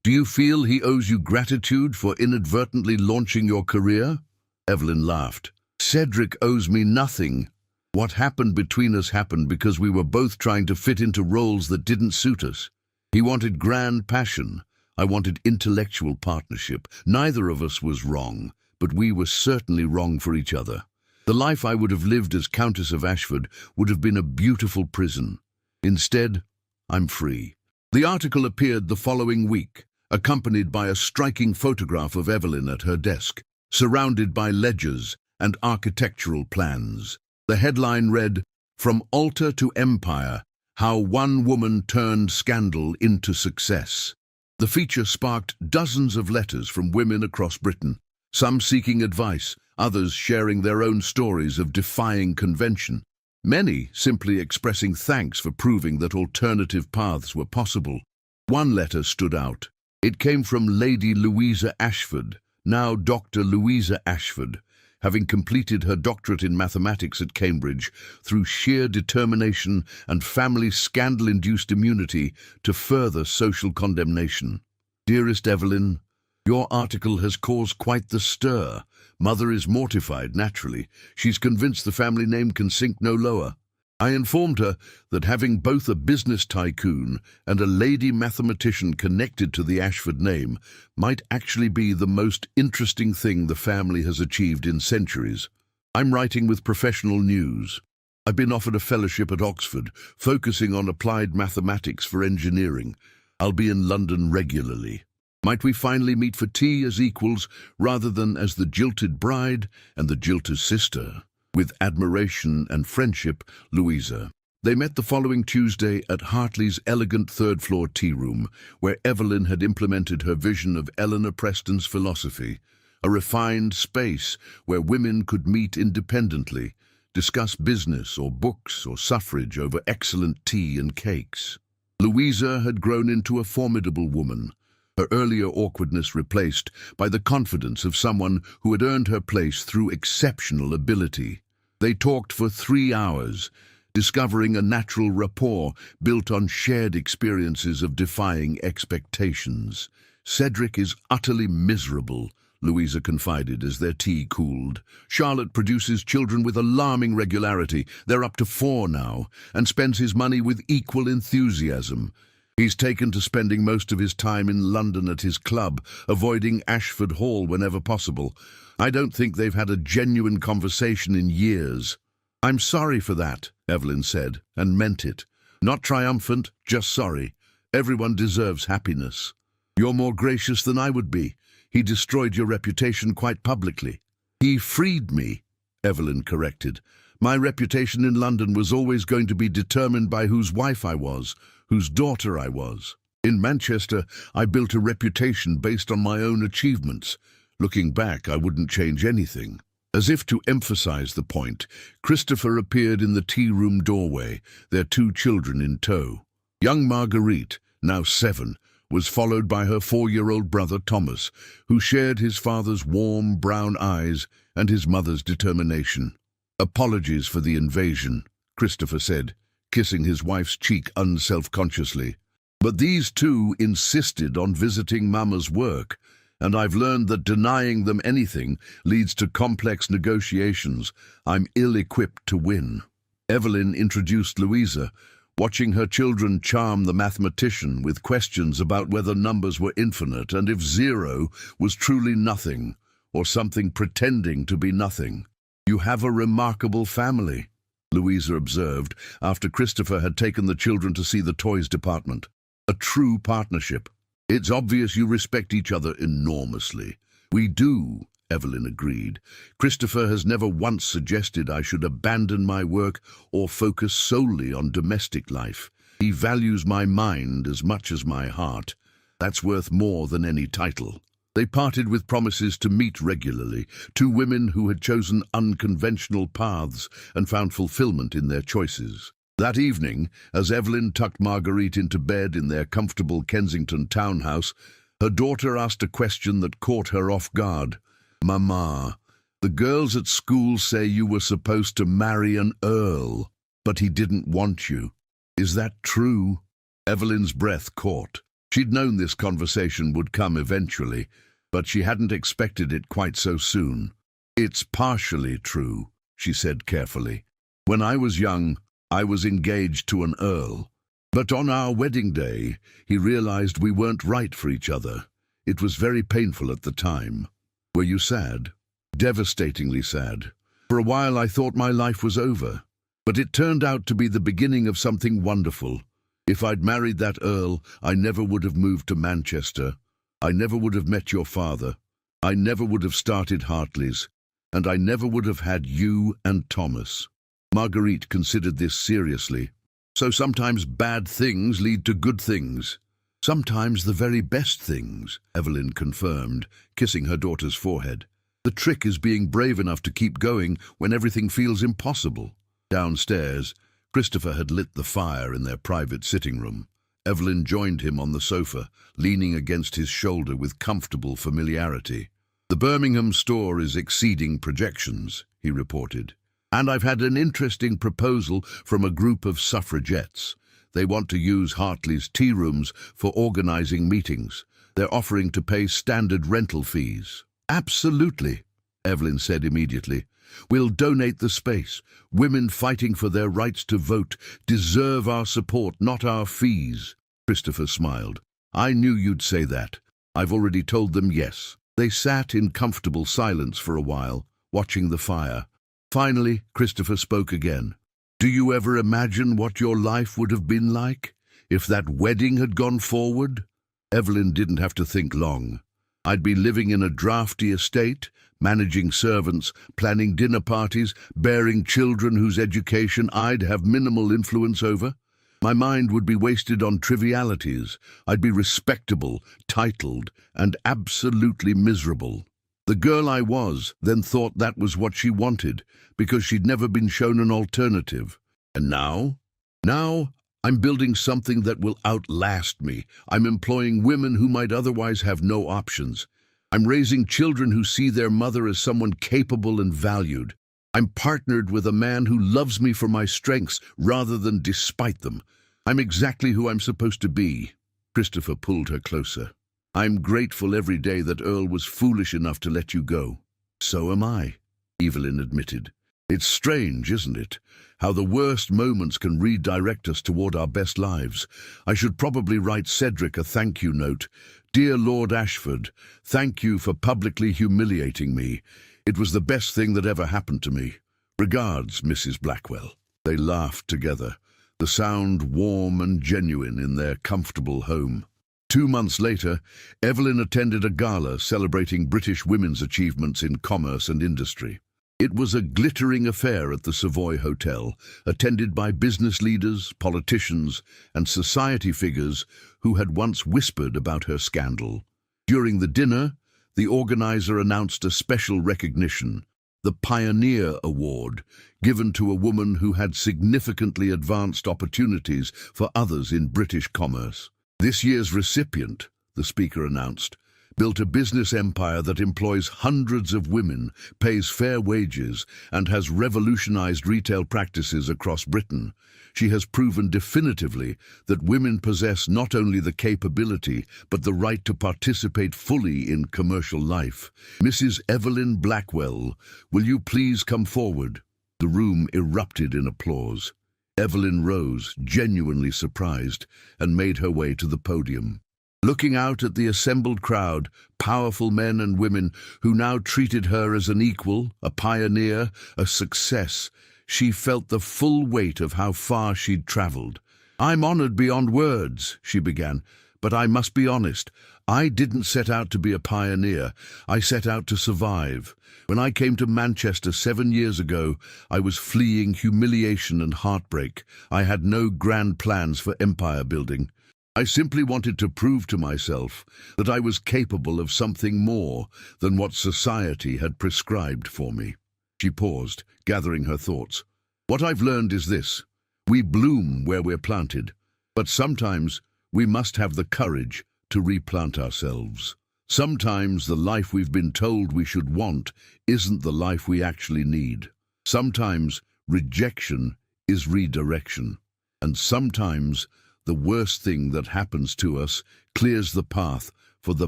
Do you feel he owes you gratitude for inadvertently launching your career?" Evelyn laughed. "Cedric owes me nothing. What happened between us happened because we were both trying to fit into roles that didn't suit us. He wanted grand passion. I wanted intellectual partnership. Neither of us was wrong, but we were certainly wrong for each other. The life I would have lived as Countess of Ashford would have been a beautiful prison. Instead, I'm free." The article appeared the following week, accompanied by a striking photograph of Evelyn at her desk, surrounded by ledgers and architectural plans. The headline read, "From Altar to Empire, How One Woman Turned Scandal into Success." The feature sparked dozens of letters from women across Britain, some seeking advice, others sharing their own stories of defying convention. Many simply expressing thanks for proving that alternative paths were possible. One letter stood out. It came from Lady Louisa Ashford, now Dr. Louisa Ashford, having completed her doctorate in mathematics at Cambridge through sheer determination and family scandal-induced immunity to further social condemnation. Dearest Evelyn, your article has caused quite the stir. Mother is mortified, naturally. She's convinced the family name can sink no lower. I informed her that having both a business tycoon and a lady mathematician connected to the Ashford name might actually be the most interesting thing the family has achieved in centuries. I'm writing with professional news. I've been offered a fellowship at Oxford, focusing on applied mathematics for engineering. I'll be in London regularly. Might we finally meet for tea as equals rather than as the jilted bride and the jilter's sister? With admiration and friendship, Louisa. They met the following Tuesday at Hartley's elegant third-floor tea room, where Evelyn had implemented her vision of Eleanor Preston's philosophy, a refined space where women could meet independently, discuss business or books or suffrage over excellent tea and cakes. Louisa had grown into a formidable woman, her earlier awkwardness replaced by the confidence of someone who had earned her place through exceptional ability. They talked for 3 hours, discovering a natural rapport built on shared experiences of defying expectations. Cedric is utterly miserable, Louisa confided as their tea cooled. Charlotte produces children with alarming regularity. They're up to 4 now, and spends his money with equal enthusiasm. He's taken to spending most of his time in London at his club, avoiding Ashford Hall whenever possible. I don't think they've had a genuine conversation in years. I'm sorry for that, Evelyn said, and meant it. Not triumphant, just sorry. Everyone deserves happiness. You're more gracious than I would be. He destroyed your reputation quite publicly. He freed me, Evelyn corrected. My reputation in London was always going to be determined by whose wife I was, whose daughter I was. In Manchester, I built a reputation based on my own achievements. Looking back, I wouldn't change anything. As if to emphasize the point, Christopher appeared in the tea-room doorway, their 2 children in tow. Young Marguerite, now 7, was followed by her 4-year-old brother Thomas, who shared his father's warm brown eyes and his mother's determination. Apologies for the invasion, Christopher said, kissing his wife's cheek unself-consciously. But these 2 insisted on visiting Mama's work, and I've learned that denying them anything leads to complex negotiations I'm ill-equipped to win. Evelyn introduced Louisa, watching her children charm the mathematician with questions about whether numbers were infinite and if 0 was truly nothing, or something pretending to be nothing. You have a remarkable family, Louisa observed after Christopher had taken the children to see the toys department. A true partnership. It's obvious you respect each other enormously. We do, Evelyn agreed. Christopher has never once suggested I should abandon my work or focus solely on domestic life. He values my mind as much as my heart. That's worth more than any title. They parted with promises to meet regularly, 2 women who had chosen unconventional paths and found fulfillment in their choices. That evening, as Evelyn tucked Marguerite into bed in their comfortable Kensington townhouse, her daughter asked a question that caught her off guard. Mama, the girls at school say you were supposed to marry an earl, but he didn't want you. Is that true? Evelyn's breath caught. She'd known this conversation would come eventually, but she hadn't expected it quite so soon. It's partially true, she said carefully. When I was young, I was engaged to an earl. But on our wedding day, he realized we weren't right for each other. It was very painful at the time. Were you sad? Devastatingly sad. For a while I thought my life was over. But it turned out to be the beginning of something wonderful. If I'd married that earl, I never would have moved to Manchester. I never would have met your father. I never would have started Hartley's. And I never would have had you and Thomas. Marguerite considered this seriously. So sometimes bad things lead to good things. Sometimes the very best things, Evelyn confirmed, kissing her daughter's forehead. The trick is being brave enough to keep going when everything feels impossible. Downstairs, Christopher had lit the fire in their private sitting room. Evelyn joined him on the sofa, leaning against his shoulder with comfortable familiarity. "The Birmingham store is exceeding projections," he reported. "And I've had an interesting proposal from a group of suffragettes. They want to use Hartley's tea rooms for organizing meetings. They're offering to pay standard rental fees." "Absolutely," Evelyn said immediately. "We'll donate the space. Women fighting for their rights to vote deserve our support, not our fees." Christopher smiled. "I knew you'd say that. I've already told them yes." They sat in comfortable silence for a while, watching the fire. Finally, Christopher spoke again. "Do you ever imagine what your life would have been like if that wedding had gone forward?" Evelyn didn't have to think long. "I'd be living in a drafty estate, managing servants, planning dinner parties, bearing children whose education I'd have minimal influence over. My mind would be wasted on trivialities. I'd be respectable, titled, and absolutely miserable." The girl I was then thought that was what she wanted, because she'd never been shown an alternative. And now? Now, I'm building something that will outlast me. I'm employing women who might otherwise have no options. I'm raising children who see their mother as someone capable and valued. I'm partnered with a man who loves me for my strengths rather than despite them. I'm exactly who I'm supposed to be. Christopher pulled her closer. "I'm grateful every day that Earl was foolish enough to let you go." "So am I," Evelyn admitted. "It's strange, isn't it? How the worst moments can redirect us toward our best lives. I should probably write Cedric a thank you note. Dear Lord Ashford, thank you for publicly humiliating me. It was the best thing that ever happened to me. Regards, Mrs. Blackwell." They laughed together, the sound warm and genuine in their comfortable home. 2 months later, Evelyn attended a gala celebrating British women's achievements in commerce and industry. It was a glittering affair at the Savoy Hotel, attended by business leaders, politicians, and society figures who had once whispered about her scandal. During the dinner, the organizer announced a special recognition, the Pioneer Award, given to a woman who had significantly advanced opportunities for others in British commerce. This year's recipient, the speaker announced, built a business empire that employs hundreds of women, pays fair wages, and has revolutionized retail practices across Britain. She has proven definitively that women possess not only the capability, but the right to participate fully in commercial life. "Mrs. Evelyn Blackwell, will you please come forward?" The room erupted in applause. Evelyn rose, genuinely surprised, and made her way to the podium. Looking out at the assembled crowd, powerful men and women who now treated her as an equal, a pioneer, a success, she felt the full weight of how far she'd traveled. "I'm honored beyond words," she began, "but I must be honest. I didn't set out to be a pioneer. I set out to survive. When I came to Manchester 7 years ago, I was fleeing humiliation and heartbreak. I had no grand plans for empire building. I simply wanted to prove to myself that I was capable of something more than what society had prescribed for me." She paused, gathering her thoughts. "What I've learned is this: we bloom where we're planted, but sometimes we must have the courage to replant ourselves. Sometimes the life we've been told we should want isn't the life we actually need. Sometimes rejection is redirection. And sometimes the worst thing that happens to us clears the path for the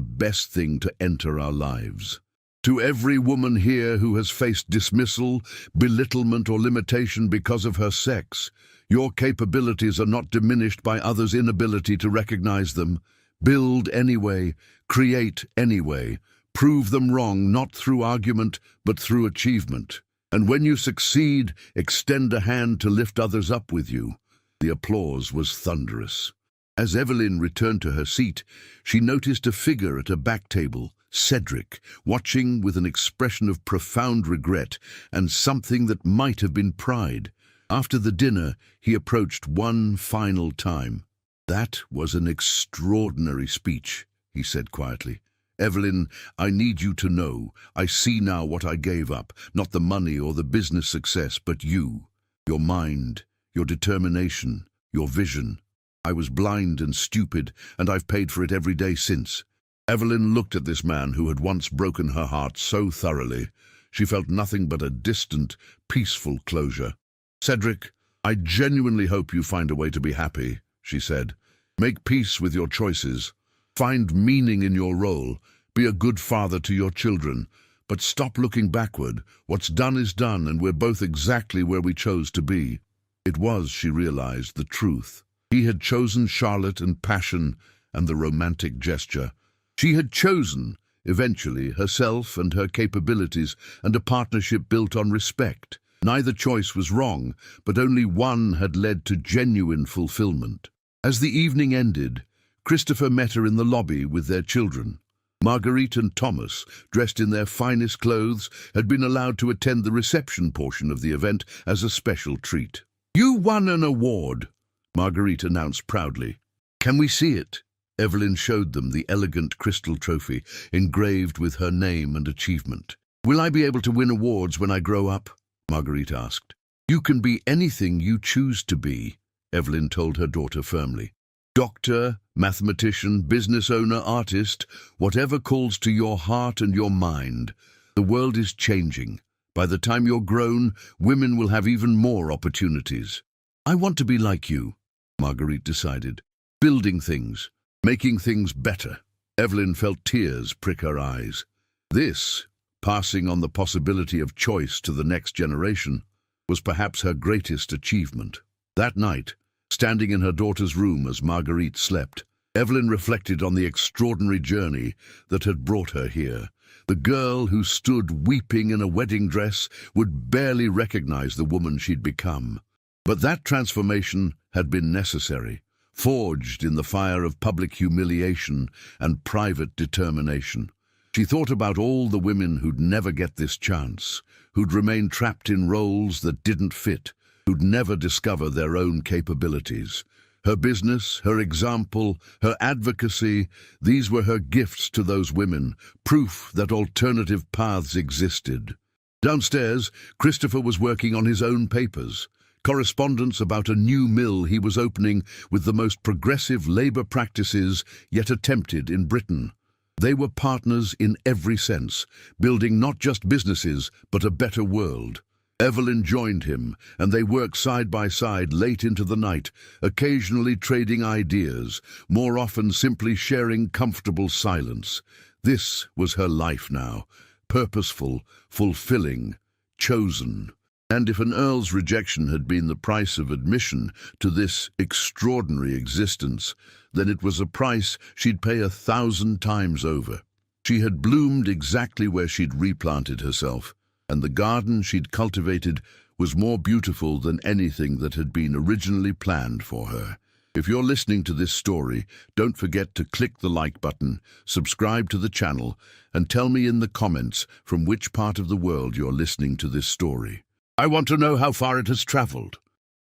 best thing to enter our lives." To every woman here who has faced dismissal, belittlement, or limitation because of her sex, your capabilities are not diminished by others' inability to recognize them. Build anyway, create anyway, prove them wrong not through argument but through achievement. And when you succeed, extend a hand to lift others up with you. The applause was thunderous. As Evelyn returned to her seat, she noticed a figure at a back table, Cedric, watching with an expression of profound regret and something that might have been pride. After the dinner, he approached one final time. "That was an extraordinary speech," he said quietly. "Evelyn, I need you to know, I see now what I gave up, not the money or the business success, but you. Your mind, your determination, your vision. I was blind and stupid, and I've paid for it every day since." Evelyn looked at this man who had once broken her heart so thoroughly. She felt nothing but a distant, peaceful closure. "Cedric, I genuinely hope you find a way to be happy," she said. "Make peace with your choices. Find meaning in your role. Be a good father to your children. But stop looking backward. What's done is done, and we're both exactly where we chose to be." It was, she realized, the truth. He had chosen Charlotte and passion and the romantic gesture. She had chosen, eventually, herself and her capabilities and a partnership built on respect. Neither choice was wrong, but only one had led to genuine fulfillment. As the evening ended, Christopher met her in the lobby with their children. Marguerite and Thomas, dressed in their finest clothes, had been allowed to attend the reception portion of the event as a special treat. "You won an award," Marguerite announced proudly. "Can we see it?" Evelyn showed them the elegant crystal trophy, engraved with her name and achievement. "Will I be able to win awards when I grow up?" Marguerite asked. "You can be anything you choose to be," Evelyn told her daughter firmly. "Doctor, mathematician, business owner, artist, whatever calls to your heart and your mind. The world is changing. By the time you're grown, women will have even more opportunities." "I want to be like you," Marguerite decided. "Building things, making things better." Evelyn felt tears prick her eyes. This, passing on the possibility of choice to the next generation, was perhaps her greatest achievement. That night, standing in her daughter's room as Marguerite slept, Evelyn reflected on the extraordinary journey that had brought her here. The girl who stood weeping in a wedding dress would barely recognize the woman she'd become. But that transformation had been necessary, forged in the fire of public humiliation and private determination. She thought about all the women who'd never get this chance, who'd remain trapped in roles that didn't fit, who'd never discover their own capabilities. Her business, her example, her advocacy, these were her gifts to those women, proof that alternative paths existed. Downstairs, Christopher was working on his own papers, correspondence about a new mill he was opening with the most progressive labour practices yet attempted in Britain. They were partners in every sense, building not just businesses, but a better world. Evelyn joined him, and they worked side by side late into the night, occasionally trading ideas, more often simply sharing comfortable silence. This was her life now, purposeful, fulfilling, chosen. And if an earl's rejection had been the price of admission to this extraordinary existence, then it was a price she'd pay 1,000 times over. She had bloomed exactly where she'd replanted herself, and the garden she'd cultivated was more beautiful than anything that had been originally planned for her. If you're listening to this story, don't forget to click the like button, subscribe to the channel, and tell me in the comments from which part of the world you're listening to this story. I want to know how far it has traveled.